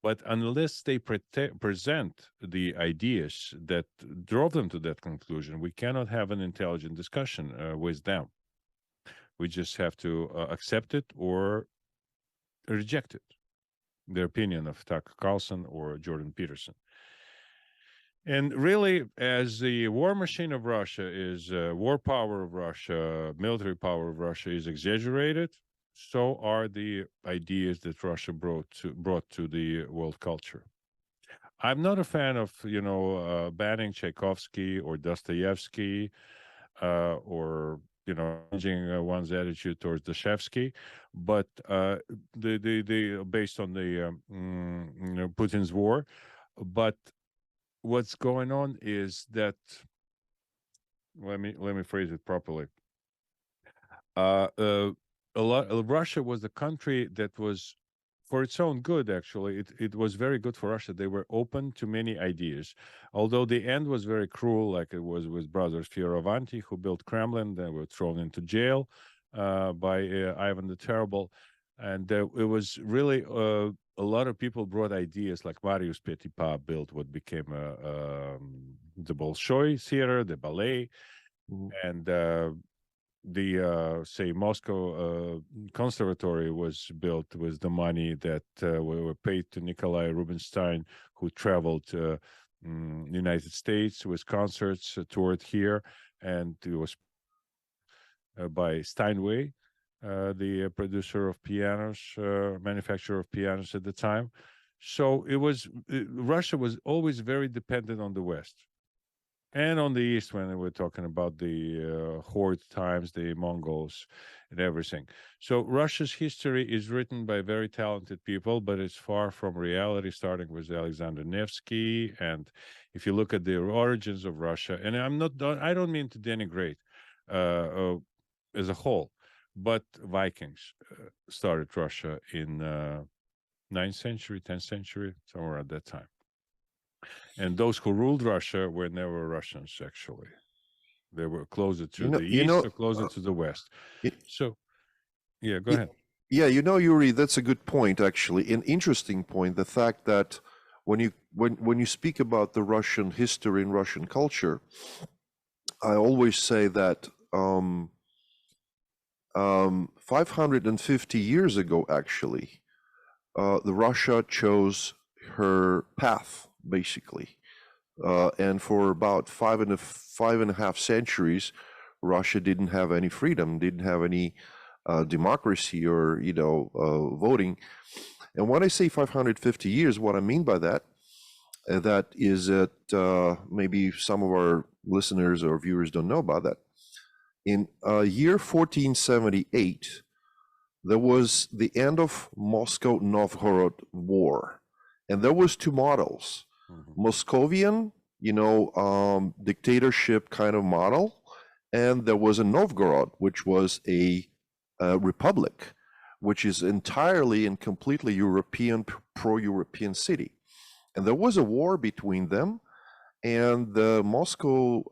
But unless they present the ideas that drove them to that conclusion, we cannot have an intelligent discussion with them. We just have to accept it or reject it. The opinion of Tucker Carlson or Jordan Peterson. And really, as the war machine of Russia is, war power of Russia, military power of Russia is exaggerated, so are the ideas that Russia brought to the world culture. I'm not a fan of, banning Tchaikovsky or Dostoevsky, or changing one's attitude towards Dashevsky, but the based on the Putin's war. But what's going on is that, let me phrase it properly. Russia was the country that was, for its own good, actually, it was very good for Russia. They were open to many ideas, although the end was very cruel, like it was with brothers Fioravanti, who built Kremlin. They were thrown into jail by Ivan the Terrible. And it was really, a lot of people brought ideas, like Marius Petipa built what became the Bolshoi Theater, the ballet, and the say Moscow Conservatory was built with the money that were paid to Nikolai Rubinstein, who traveled to United States with concerts, toured here, and it was by Steinway, the producer of pianos, manufacturer of pianos at the time. So Russia was always very dependent on the West. And on the east, when we're talking about the horde times, the Mongols, and everything. So Russia's history is written by very talented people, but it's far from reality. Starting with Alexander Nevsky, and if you look at the origins of Russia, and I don't mean to denigrate as a whole, but Vikings started Russia in 9th century, 10th century, somewhere at that time. And those who ruled Russia were never Russians, actually. They were closer to the east or closer to the west. So, yeah, go ahead. Yeah, Yuri, that's a good point, actually. An interesting point, the fact that when you speak about the Russian history and Russian culture, I always say that 550 years ago, actually, the Russia chose her path, basically. And for about five and a half centuries, Russia didn't have any freedom, didn't have any democracy or, voting. And when I say 550 years, what I mean by that, that is that maybe some of our listeners or viewers don't know about that. In year 1478, there was the end of Moscow-Novgorod War. And there was two models, Moscovian, dictatorship kind of model, and there was a Novgorod, which was a republic, which is entirely and completely European, pro-European city. And there was a war between them, and the Moscow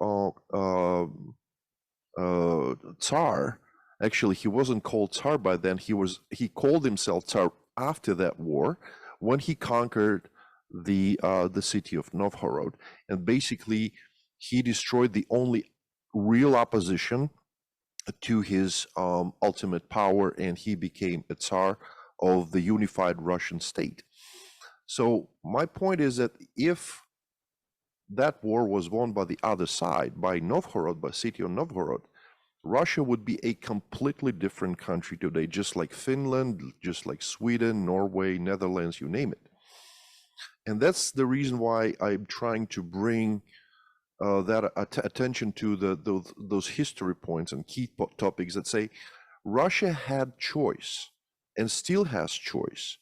Tsar, actually he wasn't called Tsar by then, he called himself Tsar after that war, when he conquered the city of Novgorod, and basically he destroyed the only real opposition to his ultimate power, and he became a Tsar of the unified Russian state. So my point is that if that war was won by the other side, by Novgorod, by city of Novgorod, Russia would be a completely different country today, just like Finland, just like Sweden, Norway, Netherlands, you name it. And that's the reason why I'm trying to bring that attention to those history points and key topics that say Russia had choice and still has choice.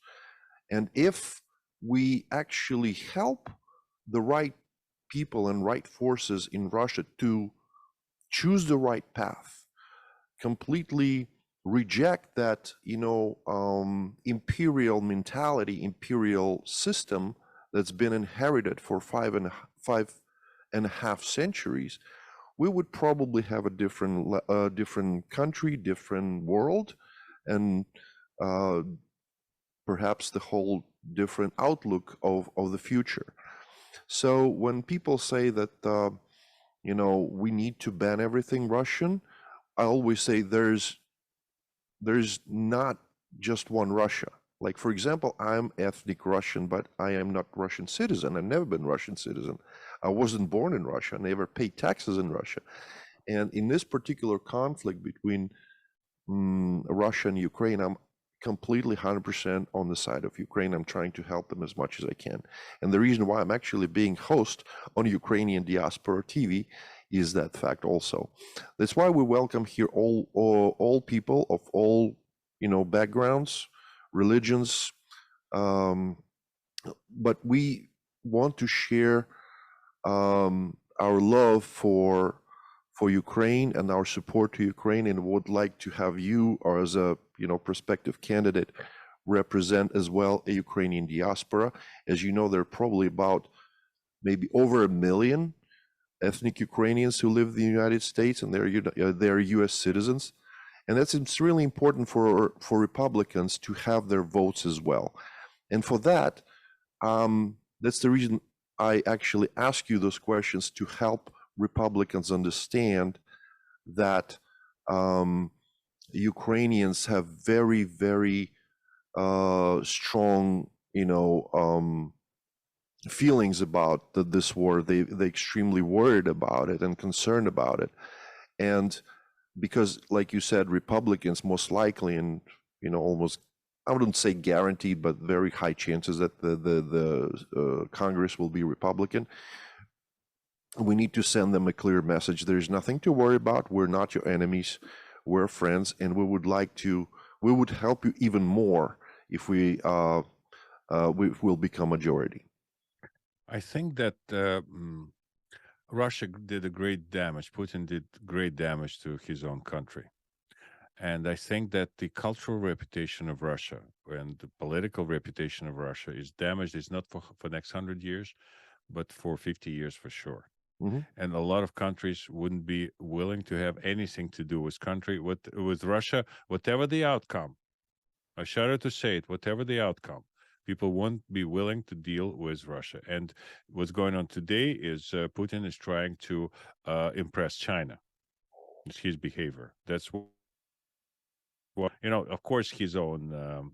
And if we actually help the right people and right forces in Russia to choose the right path, completely reject that, imperial mentality, imperial system that's been inherited for five and a half centuries, we would probably have a different country, different world, and perhaps the whole different outlook of the future. So when people say that, we need to ban everything Russian, I always say there's not just one Russia. Like, for example, I'm ethnic Russian, but I am not Russian citizen. I've never been Russian citizen. I wasn't born in Russia. I never paid taxes in Russia. And in this particular conflict between Russia and Ukraine, I'm completely 100% on the side of Ukraine. I'm trying to help them as much as I can. And the reason why I'm actually being host on Ukrainian Diaspora TV is that fact also. That's why we welcome here all people of all, backgrounds, religions, but we want to share our love for Ukraine and our support to Ukraine, and would like to have you, or as a prospective candidate, represent as well a Ukrainian diaspora. As you know, there are probably about maybe over 1 million ethnic Ukrainians who live in the United States, and they're U.S. citizens. And it's really important for Republicans to have their votes as well. And for that, that's the reason I actually ask you those questions, to help Republicans understand that Ukrainians have very, very strong, feelings about this war. They're extremely worried about it and concerned about it. And because, like you said, Republicans most likely, and almost, I wouldn't say guaranteed, but very high chances that the Congress will be Republican. we need to send them a clear message. There's nothing to worry about. We're not your enemies. We're friends, and we would help you even more if we will become majority. I think that Russia did a great damage. Putin did great damage to his own country. And I think that the cultural reputation of Russia and the political reputation of Russia is damaged. It's not for the next 100 years, but for 50 years for sure. And a lot of countries wouldn't be willing to have anything to do with Russia, whatever the outcome. I shudder to say it, whatever the outcome, people won't be willing to deal with Russia. And what's going on today is Putin is trying to impress China. It's his behavior. That's what, of course, his own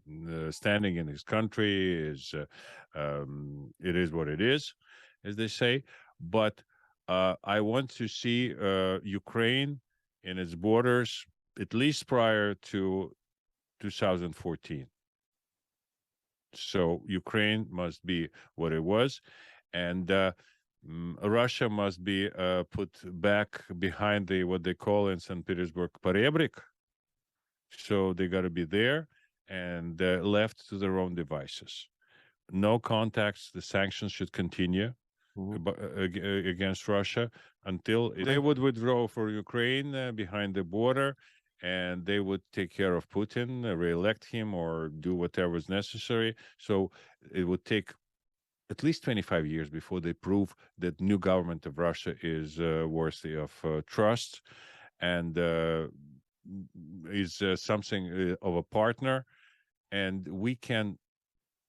standing in his country is, it is what it is, as they say. But I want to see Ukraine in its borders, at least prior to 2014. So Ukraine must be what it was, and Russia must be put back behind what they call in St. Petersburg porебрик. So they got to be there and left to their own devices. No contacts. The sanctions should continue against Russia until they would withdraw for Ukraine behind the border, and they would take care of Putin, re-elect him, or do whatever is necessary. So it would take at least 25 years before they prove that new government of Russia is worthy of trust and is something of a partner. And we can.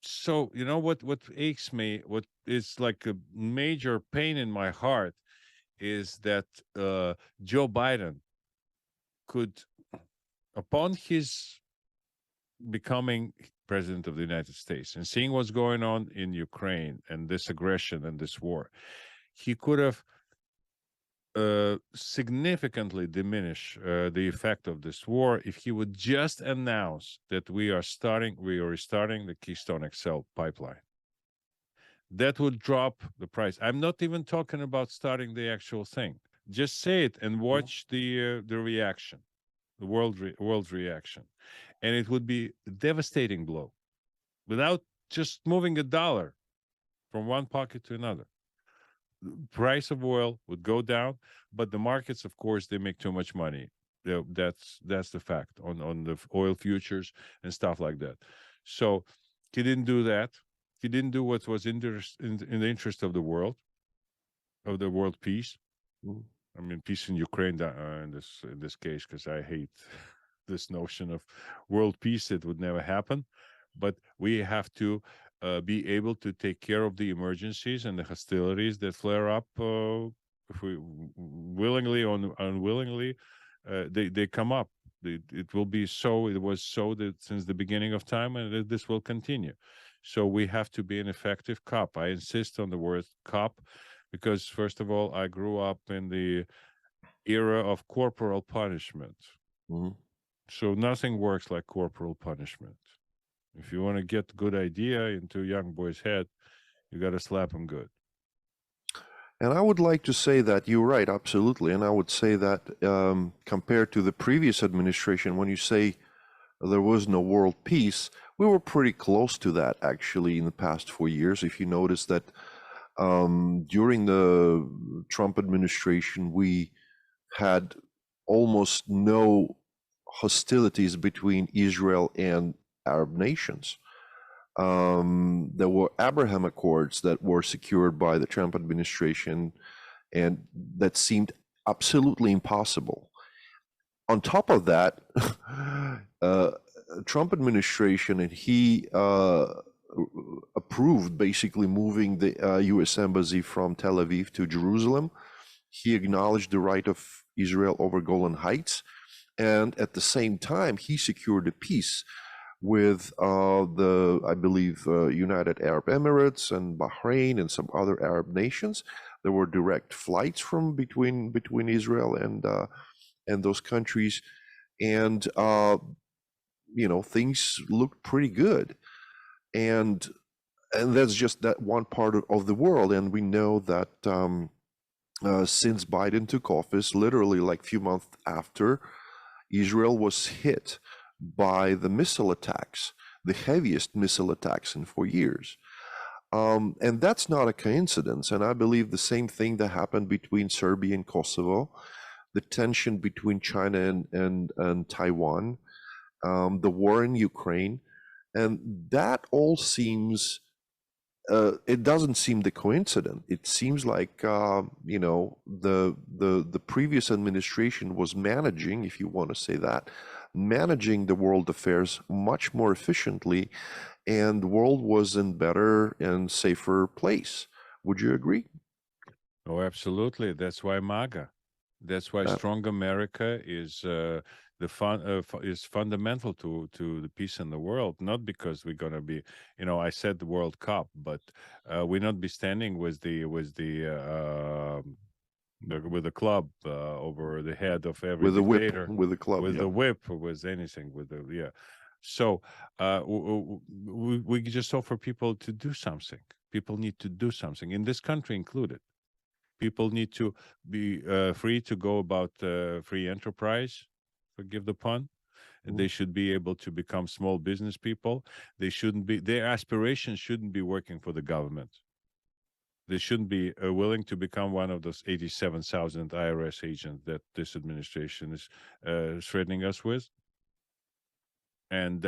So what aches me, what is like a major pain in my heart, is that Joe Biden could, upon his becoming president of the United States and seeing what's going on in Ukraine and this aggression and this war, he could have significantly diminish the effect of this war if he would just announce that we are restarting the Keystone XL pipeline. That would drop the price. I'm not even talking about starting the actual thing. Just say it and watch the reaction, the world's reaction, and it would be a devastating blow without just moving a dollar from one pocket to another. Price of oil would go down, but the markets, of course, they make too much money. That's the fact on the oil futures and stuff like that. So he didn't do that. He didn't do what was in the interest of the world peace. I mean, peace in Ukraine in this case, because I hate this notion of world peace. It would never happen. But we have to be able to take care of the emergencies and the hostilities that flare up if we willingly or unwillingly they come up. It will be so. It was so that since the beginning of time, and this will continue. So we have to be an effective cop. I insist on the word cop because, first of all, I grew up in the era of corporal punishment. So nothing works like corporal punishment. If you want to get a good idea into a young boy's head, you got to slap him good. And I would like to say that you're right, absolutely. And I would say that compared to the previous administration, when you say there was no world peace, we were pretty close to that actually in the past 4 years. If you notice that during the Trump administration, we had almost no hostilities between Israel and Arab nations. There were Abraham Accords that were secured by the Trump administration, and that seemed absolutely impossible. On top of that, Trump administration, and he approved basically moving the U.S. embassy from Tel Aviv to Jerusalem. He acknowledged the right of Israel over Golan Heights, and at the same time, he secured a peace with I believe, United Arab Emirates and Bahrain and some other Arab nations. There were direct flights from between Israel and those countries, and things looked pretty good. And that's just that one part of the world, and we know that since Biden took office, literally like a few months after, Israel was hit by the missile attacks, the heaviest missile attacks in 4 years. And that's not a coincidence. And I believe the same thing that happened between Serbia and Kosovo, the tension between China and Taiwan, the war in Ukraine, and that all seems, it doesn't seem the coincidence. It seems like, you know, the previous administration was managing, if you want to say that, managing the world affairs much more efficiently, and the world was in better and safer place. Would you agree? Oh, absolutely. That's why MAGA. That's why strong America is is fundamental to the peace in the world. Not because we're gonna be, you know, I said the World Cup, but we're not be standing with the club over the head of every With the whip, dictator, with the club, with yeah. the whip, with anything, with the So we just offer people to do something. People need to do something in this country, included. People need to be free to go about free enterprise, forgive the pun. They should be able to become small business people. They shouldn't be, their aspirations shouldn't be working for the government. They shouldn't be willing to become one of those 87,000 IRS agents that this administration is threatening us with. And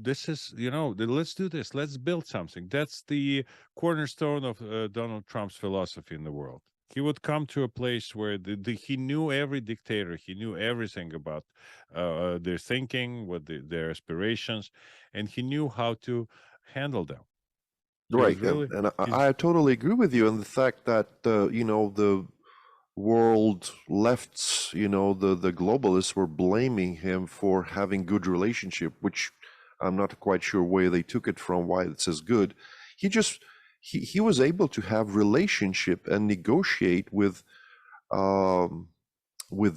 this is, you know, let's do this. Let's build something. That's the cornerstone of Donald Trump's philosophy in the world. He would come to a place where he knew every dictator. He knew everything about their thinking, what their aspirations, and he knew how to handle them. Right, Really, and I totally agree with you on the fact that you know, the world lefts, you know, the globalists were blaming him for having good relationship, which I'm not quite sure where they took it from, why it's as good. He just he was able to have relationship and negotiate with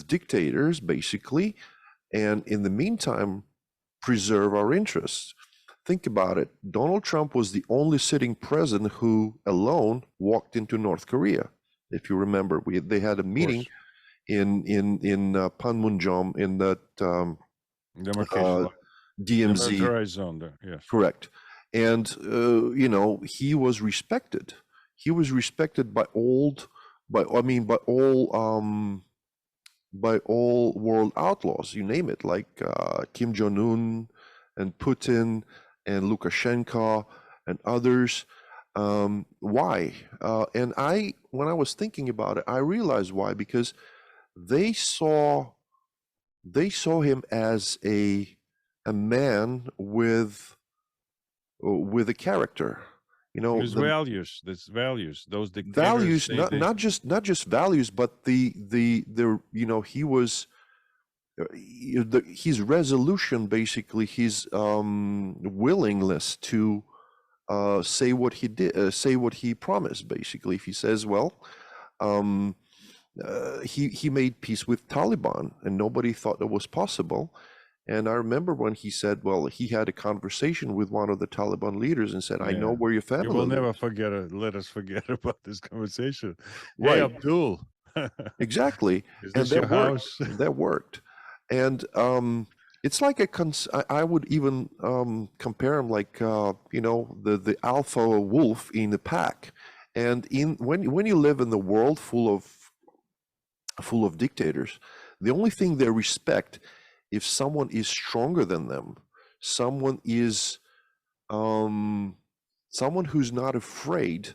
dictators, basically, and in the meantime preserve our interests. Think about it. Donald Trump was the only sitting president who alone walked into North Korea. If you remember, they had a meeting in Panmunjom, in that DMZ zone there. Yes, correct. And you know, he was respected. He was respected by by all world outlaws. You name it, like Kim Jong-un and Putin and Lukashenko and others. Why? And when I was thinking about it, I realized why, because they saw him as a man with a character. You know, his values, those values, not just values, but the you know, he was his resolution, basically his willingness to say what he did, say what he promised. Basically, if he says, well, he made peace with Taliban, and nobody thought that was possible. And I remember when he said, well, he had a conversation with one of the Taliban leaders and said, I know where your family You will never lives. forget it. Let us forget about this conversation. Right. Hey, Abdul. Exactly. Is And this your house? That worked. And it's like I would even compare him like, you know, the alpha wolf in the pack. And when you live in the world full of dictators, the only thing they respect, if someone is stronger than them, someone is someone who's not afraid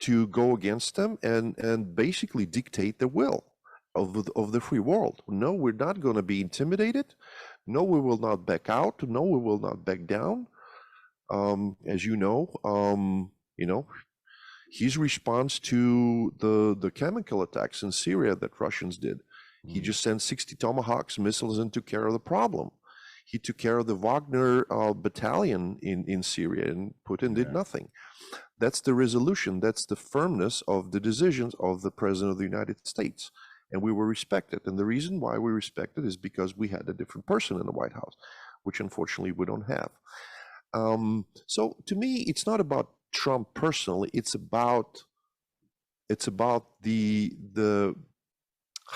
to go against them and basically dictate the will of the free world. No, we're not going to be intimidated. No, we will not back out. No, we will not back down. As you know, his response to the chemical attacks in Syria that Russians did, he just sent 60 Tomahawks missiles and took care of the problem. He took care of the Wagner battalion in Syria, and Putin did nothing. That's the resolution. That's the firmness of the decisions of the President of the United States. And we were respected. And the reason why we respected is because we had a different person in the White House, which unfortunately we don't have. So to me, it's not about Trump personally. It's about it's about the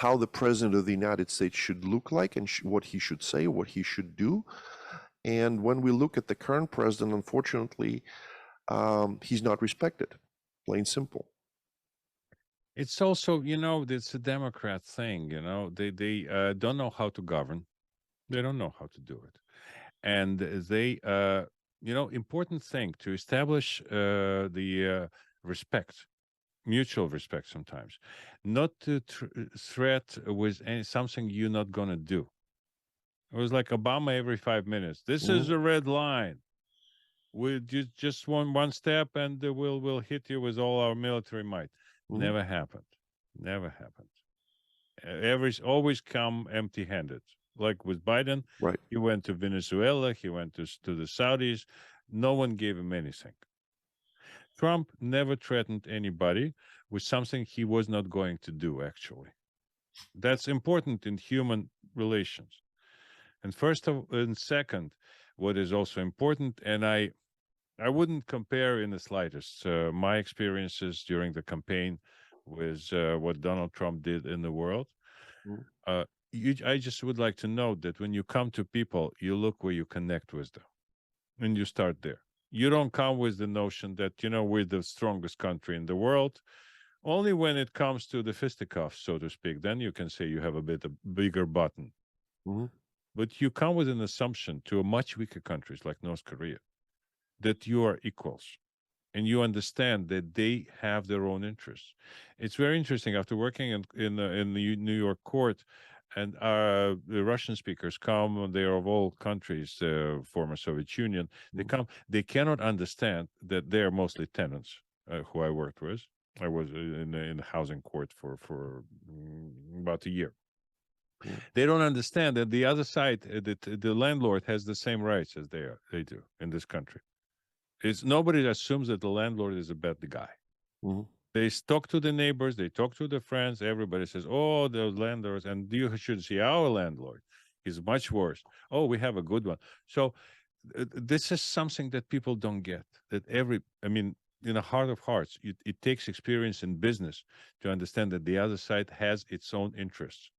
how the president of the United States should look like and what he should say, what he should do. And when we look at the current president, unfortunately, he's not respected, plain simple. It's also, you know, it's a Democrat thing, you know, they don't know how to govern. They don't know how to do it. And they, you know, important thing to establish the respect, mutual respect sometimes, not to threat with something you're not going to do. It was like Obama every 5 minutes. This is a red line. We just one step and we'll hit you with all our military might. Never happened. Never happened. Always come empty-handed. Like with Biden, right? He went to Venezuela. He went to the Saudis. No one gave him anything. Trump never threatened anybody with something he was not going to do, actually. That's important in human relations. And second, what is also important, and I wouldn't compare in the slightest my experiences during the campaign with what Donald Trump did in the world. I just would like to note that when you come to people, you look where you connect with them, and you start there. You don't come with the notion that, you know, we're the strongest country in the world. Only when it comes to the fisticuffs, so to speak, then you can say you have a bit of bigger button. But you come with an assumption to a much weaker countries like North Korea, that you are equals, and you understand that they have their own interests. It's very interesting. After working in the New York court, and the Russian speakers come, they are of all countries, former Soviet Union. They come, they cannot understand that they are mostly tenants who I worked with. I was in the housing court for about a year. They don't understand that the other side, that the landlord has the same rights as they do in this country. Nobody assumes that the landlord is a bad guy. They talk to the neighbors, they talk to the friends. Everybody says, "Oh, the landlords," and you should see our landlord. He's much worse. Oh, we have a good one. So this is something that people don't get. That I mean, in the heart of hearts, it takes experience in business to understand that the other side has its own interests.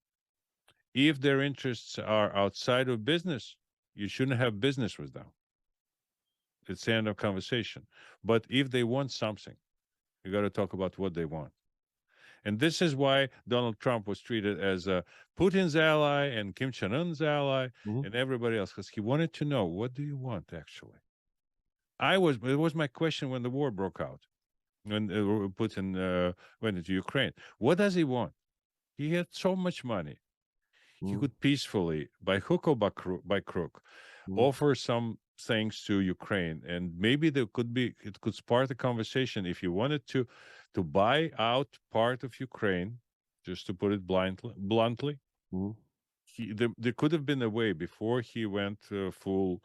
If their interests are outside of business, you shouldn't have business with them. It's the end of conversation. But if they want something, you got to talk about what they want. And this is why Donald Trump was treated as Putin's ally and Kim Jong-un's ally and everybody else, because he wanted to know, what do you want, actually? It was my question when the war broke out, when Putin went into Ukraine. What does he want? He had so much money. He could peacefully, by hook or by crook, offer some things to Ukraine, and maybe it could spark a conversation if you wanted to buy out part of Ukraine, just to put it bluntly. There could have been a way before he went full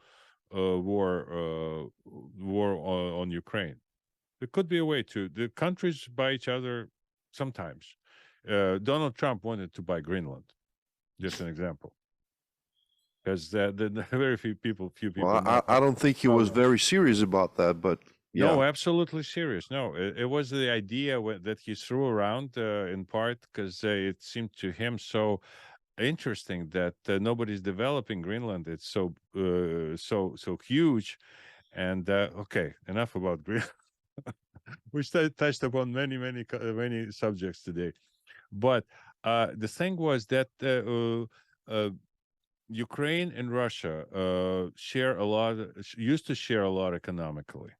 war on Ukraine. There could be a way to. The countries buy each other sometimes. Donald Trump wanted to buy Greenland. Just an example, because the very few people. Well, I don't think he was very serious about that, but yeah. No, absolutely serious. No, it was the idea that he threw around in part because it seemed to him so interesting that nobody's developing Greenland. It's so huge, and okay, enough about Greenland. We touched upon many subjects today, but. The thing was that Ukraine and Russia used to share a lot economically.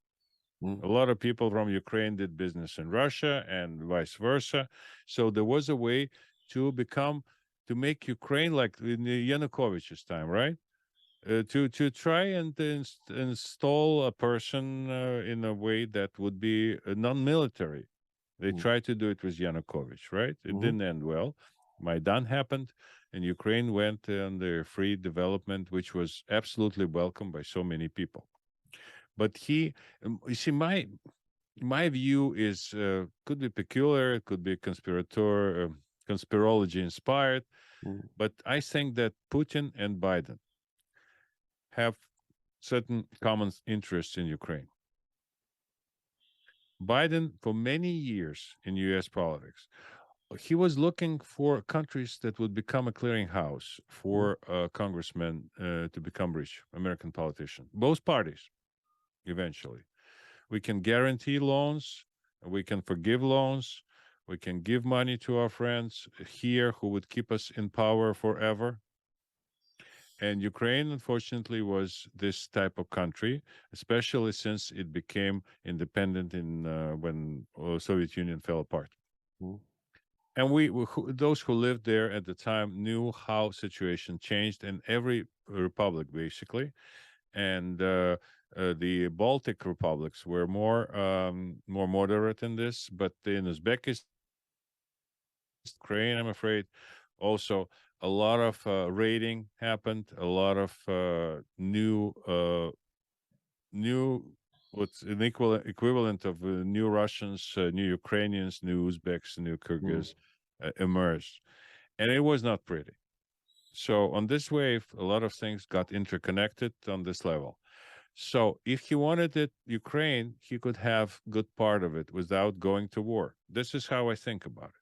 A lot of people from Ukraine did business in Russia and vice versa. So there was a way to make Ukraine like in Yanukovych's time, right? To try and install a person in a way that would be non-military. They tried to do it with Yanukovych, right? It didn't end well. Maidan happened, and Ukraine went on their free development, which was absolutely welcomed by so many people. But you see, my view is could be peculiar, it could be conspirology inspired, but I think that Putin and Biden have certain common interests in Ukraine. Biden, for many years in U.S. politics, he was looking for countries that would become a clearinghouse for congressmen to become rich, American politicians, both parties, eventually. We can guarantee loans, we can forgive loans, we can give money to our friends here who would keep us in power forever. And Ukraine, unfortunately, was this type of country, especially since it became independent in when Soviet Union fell apart. And those who lived there at the time knew how situation changed in every republic, basically. And the Baltic republics were more moderate in this, but in Uzbekistan, Ukraine, I'm afraid, also a lot of raiding happened, a lot of new what's an equivalent of new Russians, new Ukrainians, new Uzbeks, new Kyrgyz emerged, and it was not pretty. So on this wave, a lot of things got interconnected on this level. So if he wanted it, Ukraine, he could have good part of it without going to war. This is how I think about it.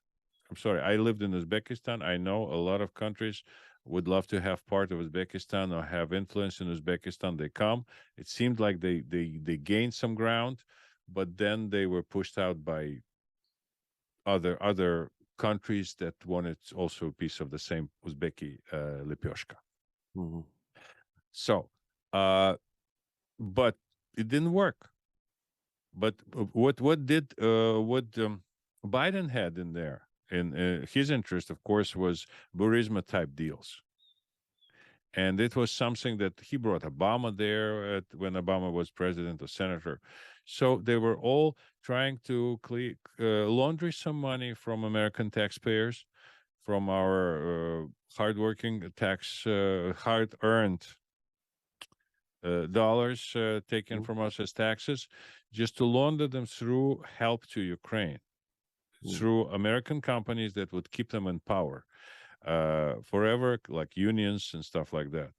I'm sorry, I lived in Uzbekistan. I know a lot of countries would love to have part of Uzbekistan or have influence in Uzbekistan. They come. It seemed like they gained some ground, but then they were pushed out by other countries that wanted also a piece of the same Uzbeki lepioshka. So, but it didn't work. But what Biden had in there, in his interest, of course, was Burisma type deals. And it was something that he brought Obama there when Obama was president or senator. So they were all trying to launder some money from American taxpayers, from our hardworking hard-earned dollars taken from us as taxes, just to launder them through help to Ukraine, through American companies that would keep them in power forever, like unions and stuff like that.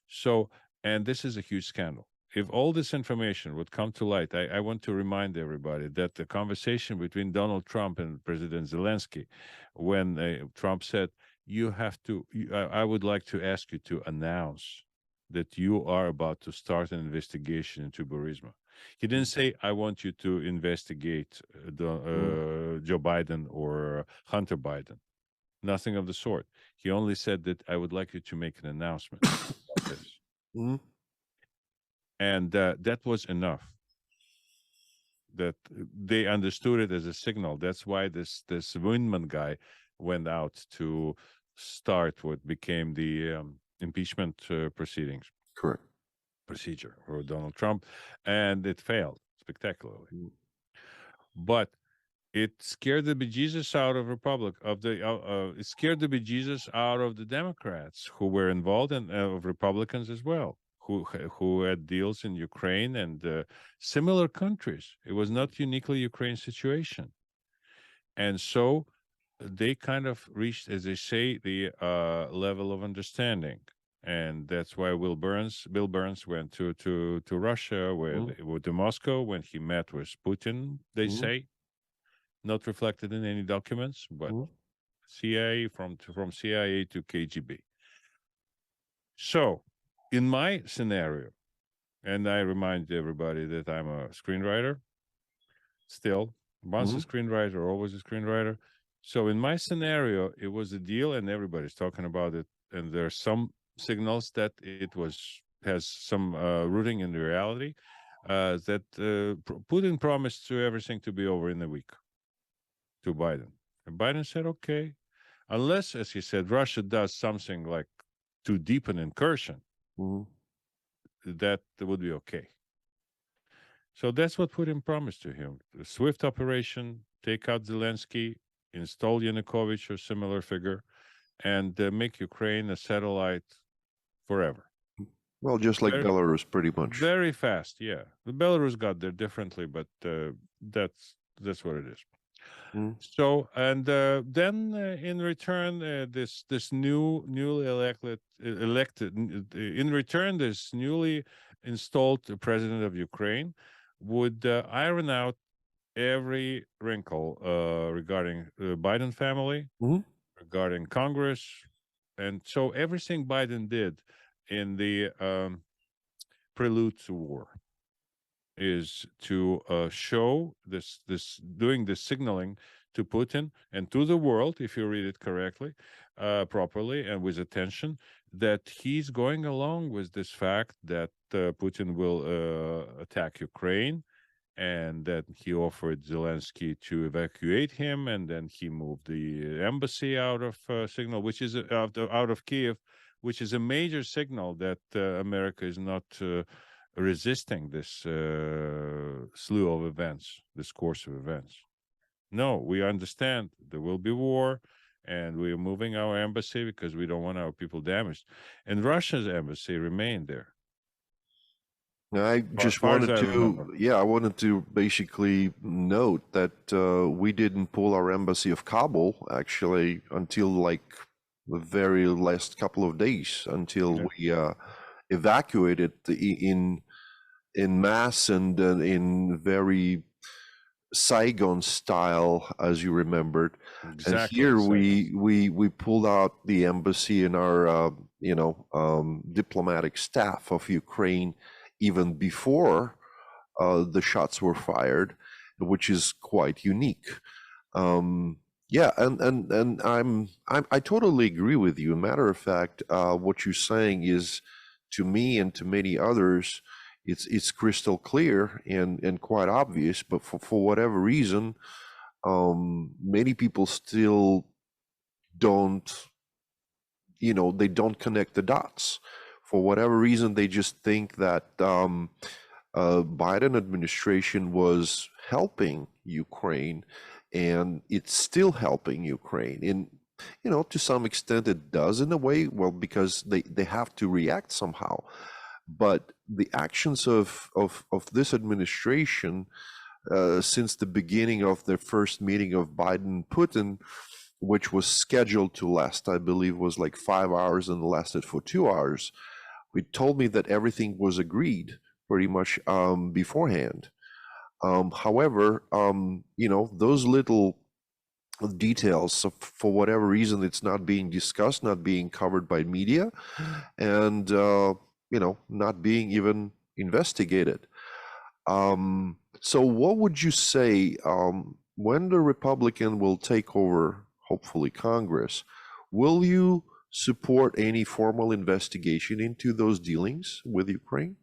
So, and this is a huge scandal. If all this information would come to light, I want to remind everybody that the conversation between Donald Trump and President Zelensky, when Trump said, "You have to, I would like to ask you to announce that you are about to start an investigation into Burisma." He didn't say, "I want you to investigate Joe Biden or Hunter Biden." Nothing of the sort. He only said that I would like you to make an announcement about this. And that was enough. That they understood it as a signal. That's why this Windman guy went out to start what became the impeachment proceedings. Correct. Procedure for Donald Trump, and it failed spectacularly. But it scared the bejesus out of it scared the bejesus out of the Democrats who were involved, and of Republicans as well, who had deals in Ukraine and similar countries. It was not uniquely Ukraine situation, and so they kind of reached, as they say, the level of understanding. And that's why Bill Burns went to Russia, to Moscow, when he met with Putin, they say. Not reflected in any documents, but CIA, from CIA to KGB. So, in my scenario, and I remind everybody that I'm a screenwriter, still, once a screenwriter, always a screenwriter. So, in my scenario, it was a deal, and everybody's talking about it, and there are some signals that it has some rooting in the reality, that Putin promised to everything to be over in a week to Biden. And Biden said, okay, unless, as he said, Russia does something like to deepen incursion, that would be okay. So that's what Putin promised to him. A swift operation, take out Zelensky, install Yanukovych or similar figure, and make Ukraine a satellite forever. Well, just like Belarus, pretty much. Very fast, yeah. The Belarus got there differently, but that's what it is. So, and then in return, this newly elected, in return, this newly installed president of Ukraine would iron out every wrinkle regarding the Biden family, regarding Congress, and so everything Biden did in the prelude to war is to show this doing the signaling to Putin and to the world, if you read it correctly, properly, and with attention, that he's going along with this fact that Putin will attack Ukraine, and that he offered Zelensky to evacuate him, and then he moved the embassy out of signal, which is out of Kiev, which is a major signal that America is not resisting this slew of events, this course of events. No, we understand there will be war, and we are moving our embassy because we don't want our people damaged. And Russia's embassy remained there. I just far as wanted I to, remember. yeah, I wanted to basically note that we didn't pull our embassy of Kabul actually until like the very last couple of days, until we evacuated in mass and in very Saigon style, as you remembered. Exactly. And here Saigon. we pulled out the embassy and our diplomatic staff of Ukraine even before the shots were fired, which is quite unique. Yeah, and I totally agree with you. Matter of fact, what you're saying is, to me and to many others, it's crystal clear and quite obvious. But for whatever reason, many people still don't, they don't connect the dots. For whatever reason, they just think that Biden administration was helping Ukraine, and it's still helping Ukraine. And to some extent it does in a way, well, because they have to react somehow. But the actions of this administration since the beginning of the first meeting of Biden Putin, which was scheduled to last, I believe, was like 5 hours and lasted for 2 hours. It told me that everything was agreed pretty much beforehand. However, those little details, for whatever reason, it's not being discussed, not being covered by media, and not being even investigated. So what would you say when the Republican will take over, hopefully, Congress? Will you support any formal investigation into those dealings with Ukraine?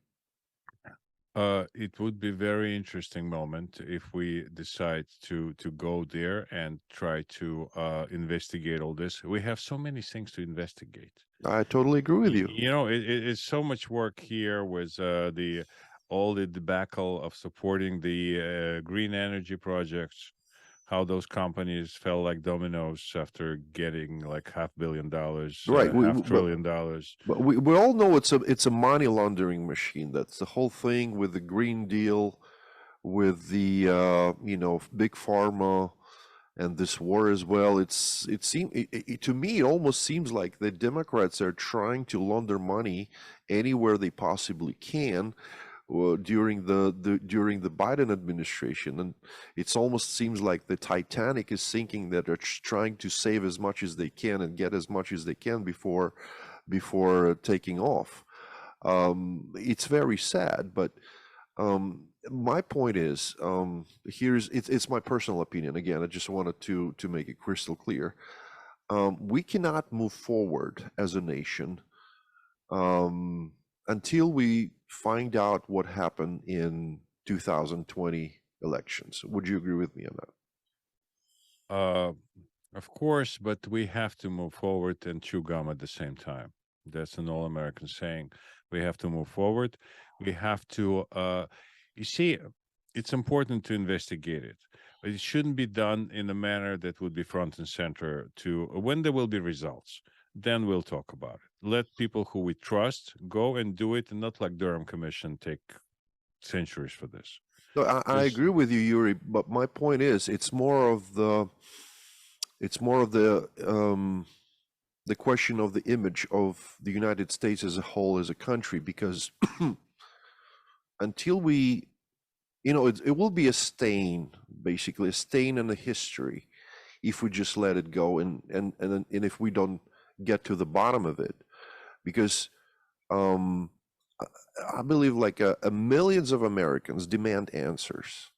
It would be very interesting moment if we decide to go there and try to investigate all this. We have so many things to investigate. I totally agree with you. It's so much work here with all the debacle of supporting the green energy projects, how those companies fell like dominoes after getting like $500 million, Right. $500 billion. But we all know it's a money laundering machine. That's the whole thing with the Green Deal, with the big pharma, and this war as well. To me it almost seems like the Democrats are trying to launder money anywhere they possibly can during the Biden administration, and it almost seems like the Titanic is sinking. That they're trying to save as much as they can and get as much as they can before taking off. It's very sad, but my point is, it's my personal opinion. Again, I just wanted to make it crystal clear. We cannot move forward as a nation until we find out what happened in 2020 elections. Would you agree with me on that? Of course, but we have to move forward and chew gum at the same time. That's an all-American saying. We have to move forward. We have to, you see, it's important to investigate it, but it shouldn't be done in a manner that would be front and center to when there will be results. Then we'll talk about it. Let people who we trust go and do it, and not like Durham Commission take centuries for this. No, I agree with you, Yuri. But my point is, it's more of the question of the image of the United States as a whole, as a country, because until we you know, it will be a stain, basically a stain in the history, if we just let it go, and if we don't get to the bottom of it, because um, I believe like millions of Americans demand answers.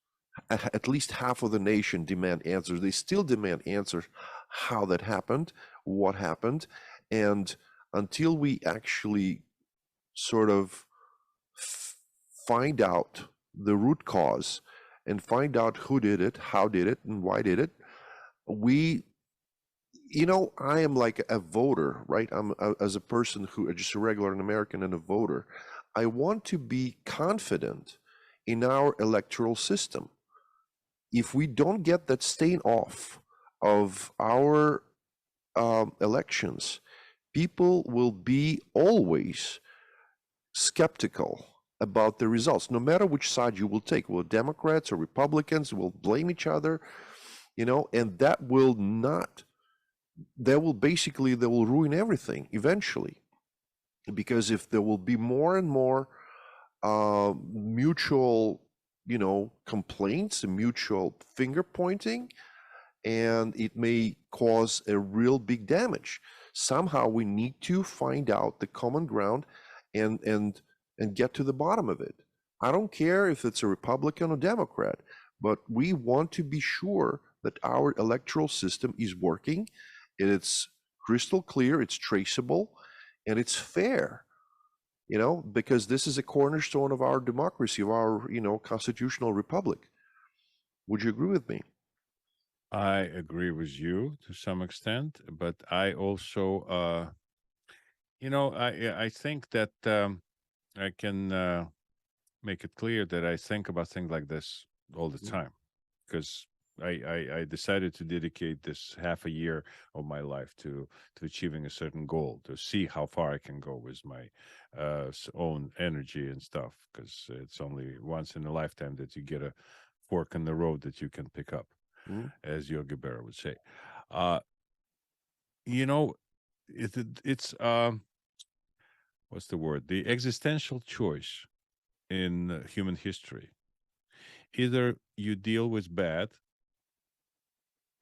At least half of the nation demand answers. They still demand answers how that happened, what happened, and until we actually sort of find out the root cause and find out who did it, how did it, and why did it, we, you know, I am like a voter, right? As a person who just a regular American and a voter, I want to be confident in our electoral system. If we don't get that stain off of our elections, people will be always skeptical about the results, no matter which side you will take. Will Democrats or Republicans will blame each other, you know, and that will not, that will basically, that will ruin everything eventually. Because if there will be more and more mutual, you know, complaints and mutual finger pointing, and it may cause a real big damage. Somehow we need to find out the common ground and get to the bottom of it. I don't care if it's a Republican or Democrat, but we want to be sure that our electoral system is working, and it's crystal clear, it's traceable, and it's fair. You know, because this is a cornerstone of our democracy, of our, you know, constitutional republic. Would you agree with me? I agree with you to some extent, but I also, you know, I think that I can make it clear that I think about things like this all the time, because I decided to dedicate this half a year of my life to achieving a certain goal, to see how far I can go with my own energy and stuff, because it's only once in a lifetime that you get a fork in the road that you can pick up, as Yogi Berra would say. You know, it's what's the word? The existential choice in human history. Either you deal with bad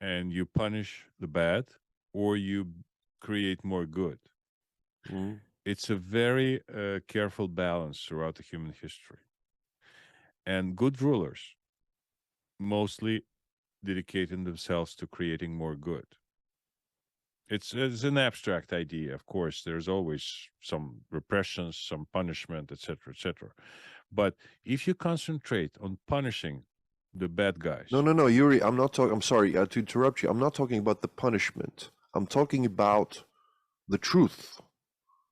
and you punish the bad, or you create more good. It's a very careful balance throughout the human history. And good rulers mostly dedicating themselves to creating more good. It's an abstract idea, of course. There's always some repressions, some punishment, etc., etc. But if you concentrate on punishing the bad guys. No, Yuri, I'm not talking, I'm sorry to interrupt you. I'm not talking about the punishment. I'm talking about the truth.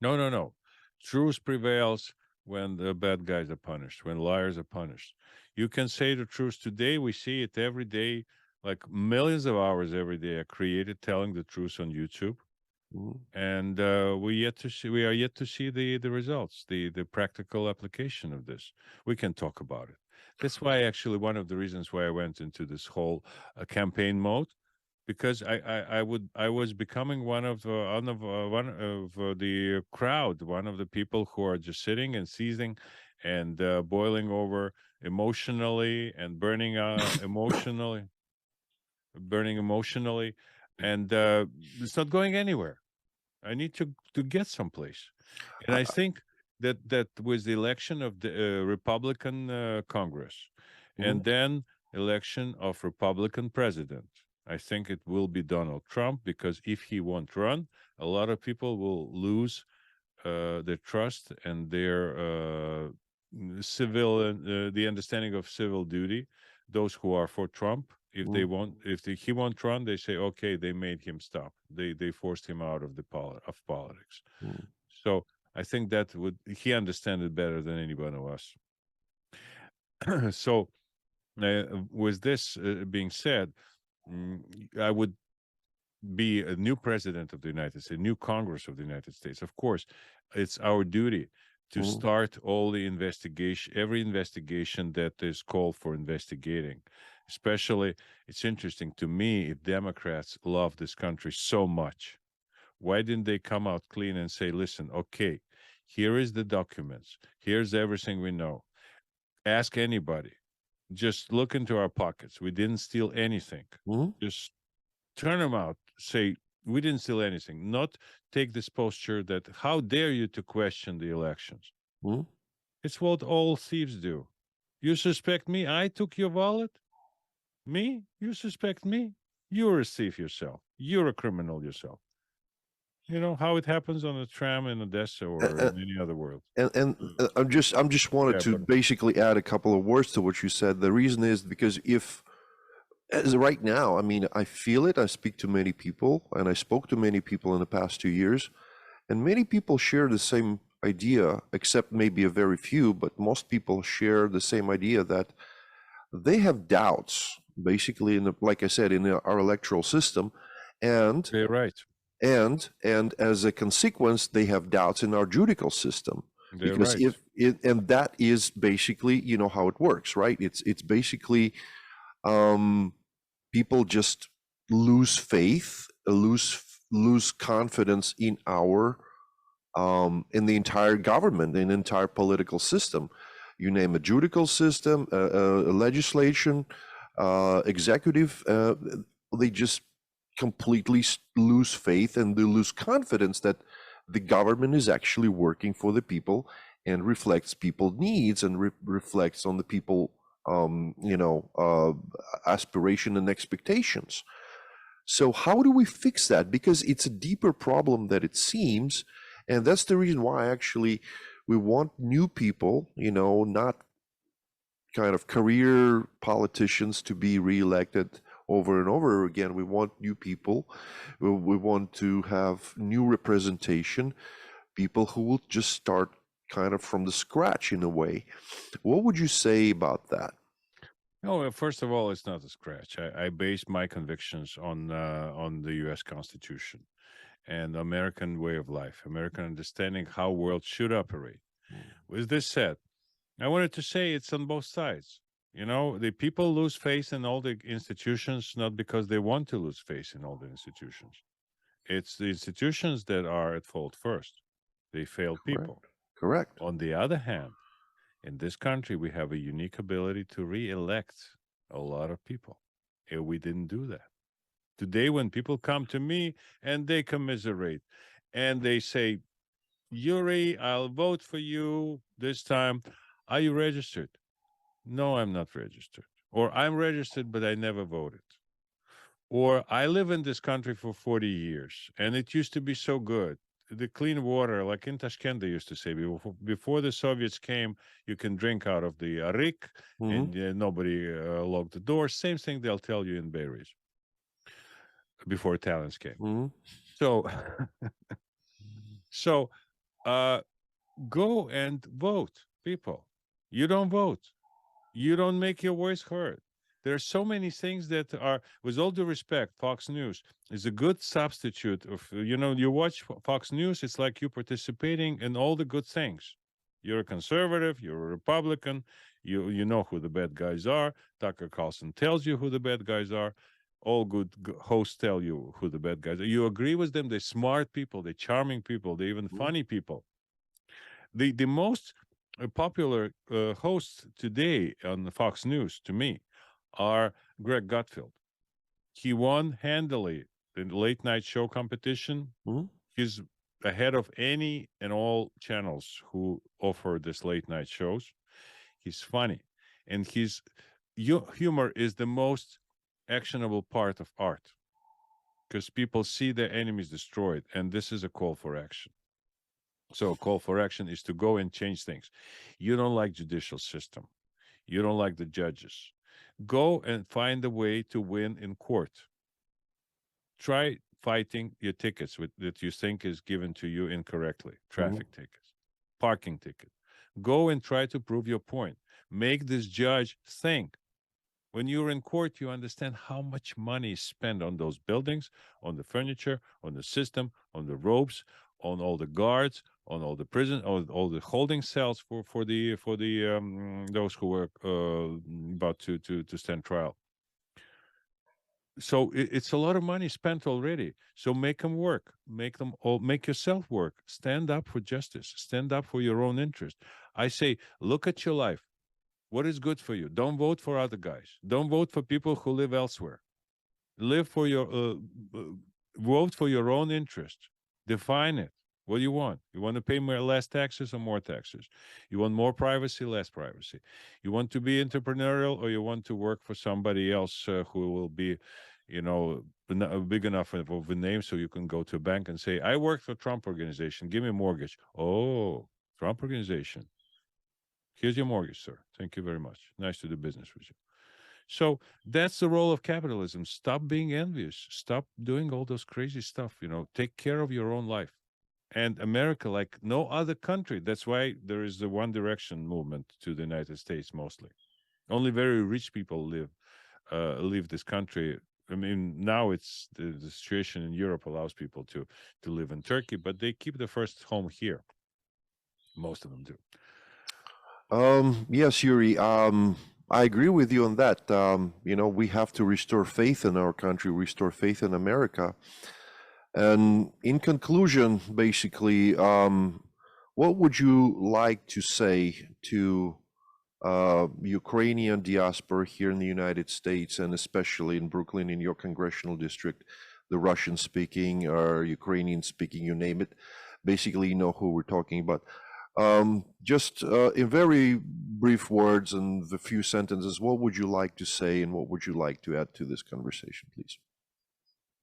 No. Truth prevails when the bad guys are punished, when liars are punished. You can say the truth today. We see it every day, like millions of hours every day are created telling the truth on YouTube. And we are yet to see the results, the practical application of this. We can talk about it. That's why actually one of the reasons why I went into this whole campaign mode, because I was becoming one of the crowd, one of the people who are just sitting and seizing and boiling over emotionally and burning emotionally, and it's not going anywhere. I need to get someplace, and I think that with the election of the Republican Congress, and then election of Republican president, I think it will be Donald Trump, because if he won't run, a lot of people will lose their trust and their civil, the understanding of civil duty. Those who are for Trump, if they won't, he won't run, they say, okay, they made him stop. They forced him out of the politics. So I think that he understands it better than any one of us. So with this being said, I would be a new president of the United States, new Congress of the United States. Of course, it's our duty to start all the investigation, every investigation that is called for investigating. Especially, it's interesting to me, if Democrats love this country so much, why didn't they come out clean and say, listen, okay, here is the documents, here's everything we know. Ask anybody. just look into our pockets. We didn't steal anything. Just turn them out. Say, we didn't steal anything. Not take this posture that, how dare you to question the elections? It's what all thieves do. You suspect me? I took your wallet? Me? You suspect me? You're a thief yourself. You're a criminal yourself. You know how it happens on a tram in Odessa or in any other world. And I'm just wanted to basically add a couple of words to what you said. The reason is because as right now, I mean, I feel it. I speak to many people, and I spoke to many people in the past 2 years, and many people share the same idea, except maybe a very few, but most people share the same idea that they have doubts, basically, like I said, in our electoral system, and they're right. And as a consequence, they have doubts in our judicial system. They're because right. And that is basically, you know, how it works, right? It's basically people just lose faith, lose confidence in in the entire government, in the entire political system. You name a judicial system, a legislation, executive, they just completely lose faith, and they lose confidence that the government is actually working for the people and reflects people's needs and reflects on the people, aspiration and expectations. So how do we fix that? Because it's a deeper problem than it seems, and that's the reason why actually we want new people, you know, not kind of career politicians to be reelected over and over again. We want new people. We want to have new representation, people who will just start kind of from the scratch in a way. What would you say about that? No, first of all, it's not a scratch. I base my convictions on the U.S. Constitution and the American way of life, American understanding how world should operate. With this said, I wanted to say it's on both sides. You know, the people lose faith in all the institutions, not because they want to lose faith in all the institutions. It's the institutions that are at fault first. They fail people. Correct. On the other hand, in this country, we have a unique ability to re-elect a lot of people. And we didn't do that. Today, when people come to me and they commiserate and they say, Yuri, I'll vote for you this time. Are you registered? No, I'm not registered. Or I'm registered, but I never voted. Or I live in this country for 40 years, and it used to be so good. The clean water, like in Tashkent, they used to say, before the Soviets came, you can drink out of the arik, and nobody locked the door. Same thing they'll tell you in Beirut before Italians came. So, go and vote, people. You don't vote. You don't make your voice heard. There are so many things that are, with all due respect, Fox News is a good substitute of, you watch Fox News, it's like you participating in all the good things. You're a conservative, you're a Republican, you know who the bad guys are. Tucker Carlson tells you who the bad guys are. All good hosts tell you who the bad guys are. You agree with them. They're smart people, they're charming people, they're even funny people. The most popular hosts today on the Fox News, to me, are Greg Gutfeld. He won handily the late night show competition. He's ahead of any and all channels who offer this late night shows. He's funny, and his humor is the most actionable part of art, because people see their enemies destroyed, and this is a call for action. So a call for action is to go and change things. You don't like judicial system. You don't like the judges. Go and find a way to win in court. Try fighting your tickets that you think is given to you incorrectly. Traffic tickets, parking ticket. Go and try to prove your point. Make this judge think. When you're in court, you understand how much money is spent on those buildings, on the furniture, on the system, on the ropes, on all the guards, on all the prison, all the holding cells for those who were about to stand trial. So it's a lot of money spent already. So make them work. Make yourself work. Stand up for justice. Stand up for your own interest. I say, look at your life. What is good for you? Don't vote for other guys. Don't vote for people who live elsewhere. Live for your, vote for your own interest. Define it. What do you want? You want to pay less taxes or more taxes? You want more privacy, less privacy? You want to be entrepreneurial, or you want to work for somebody else who will be, you know, big enough of a name so you can go to a bank and say, I work for Trump organization. Give me a mortgage. Oh, Trump organization. Here's your mortgage, sir. Thank you very much. Nice to do business with you. So that's the role of capitalism. Stop being envious. Stop doing all those crazy stuff. You know, take care of your own life. And America, like no other country, that's why there is the One Direction movement to the United States mostly. Only very rich people leave this country. I mean, now it's the situation in Europe allows people to live in Turkey, but they keep the first home here. Most of them do. Yes, Yuri. I agree with you on that. You know, we have to restore faith in our country, restore faith in America. And in conclusion, basically, what would you like to say to Ukrainian diaspora here in the United States, and especially in Brooklyn, in your congressional district, the Russian-speaking or Ukrainian-speaking, you name it? Basically, you know who we're talking about. Just in very brief words and a few sentences, what would you like to say and what would you like to add to this conversation, please?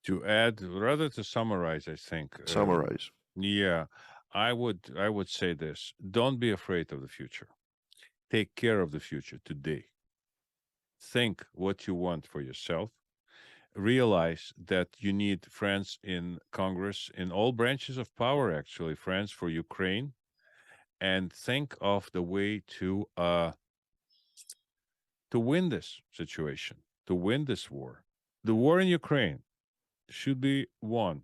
To add, rather to summarize, I think. Summarize. Yeah, I would say this. Don't be afraid of the future. Take care of the future today. Think what you want for yourself. Realize that you need friends in Congress, in all branches of power, actually, friends for Ukraine. And think of the way to win this situation, to win this war. The war in Ukraine should be won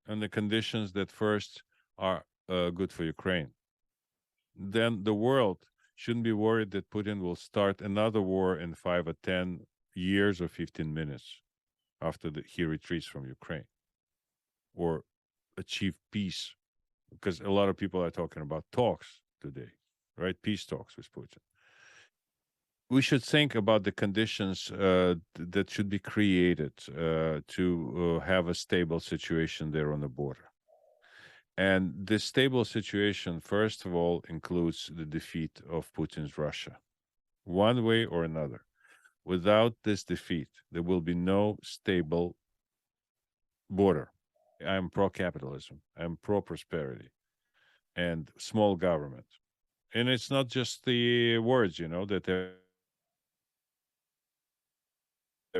on the conditions that first are good for Ukraine. Then the world shouldn't be worried that Putin will start another war in 5 or 10 years or 15 minutes after he retreats from Ukraine, or achieve peace, because a lot of people are talking about talks today, right? Peace talks with Putin. We should think about the conditions that should be created to have a stable situation there on the border. And this stable situation, first of all, includes the defeat of Putin's Russia, one way or another. Without this defeat, there will be no stable border. I'm pro-capitalism. I'm pro-prosperity and small government. And it's not just the words, you know, that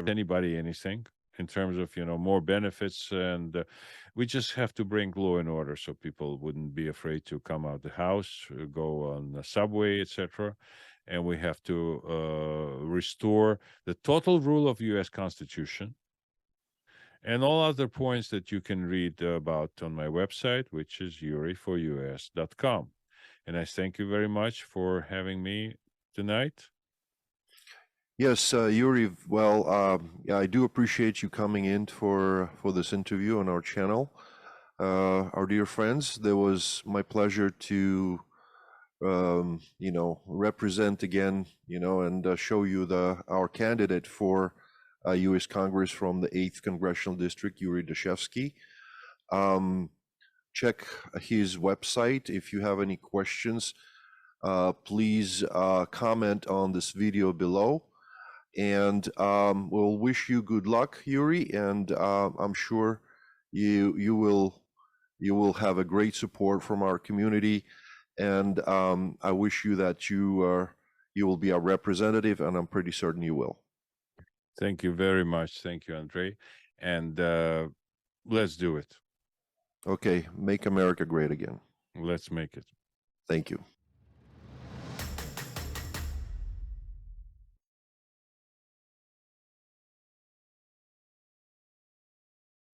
anybody anything in terms of, you know, more benefits, and we just have to bring law and order so people wouldn't be afraid to come out the house, go on the subway, etc. And we have to restore the total rule of U.S. Constitution and all other points that you can read about on my website, which is yuri4us.com. And I thank you very much for having me tonight. Yes, Yuri, well, yeah, I do appreciate you coming in for this interview on our channel. Our dear friends, it was my pleasure to, you know, represent again, you know, and show you our candidate for U.S. Congress from the 8th Congressional District, Yuri Dashevsky. Check his website. If you have any questions, please comment on this video below. And we'll wish you good luck, Yuri, and I'm sure you will have a great support from our community. And I wish you that you will be our representative, and I'm pretty certain you will. Thank you very much. Thank you, Andrey. And let's do it. Okay, make America great again. Let's make it. Thank you.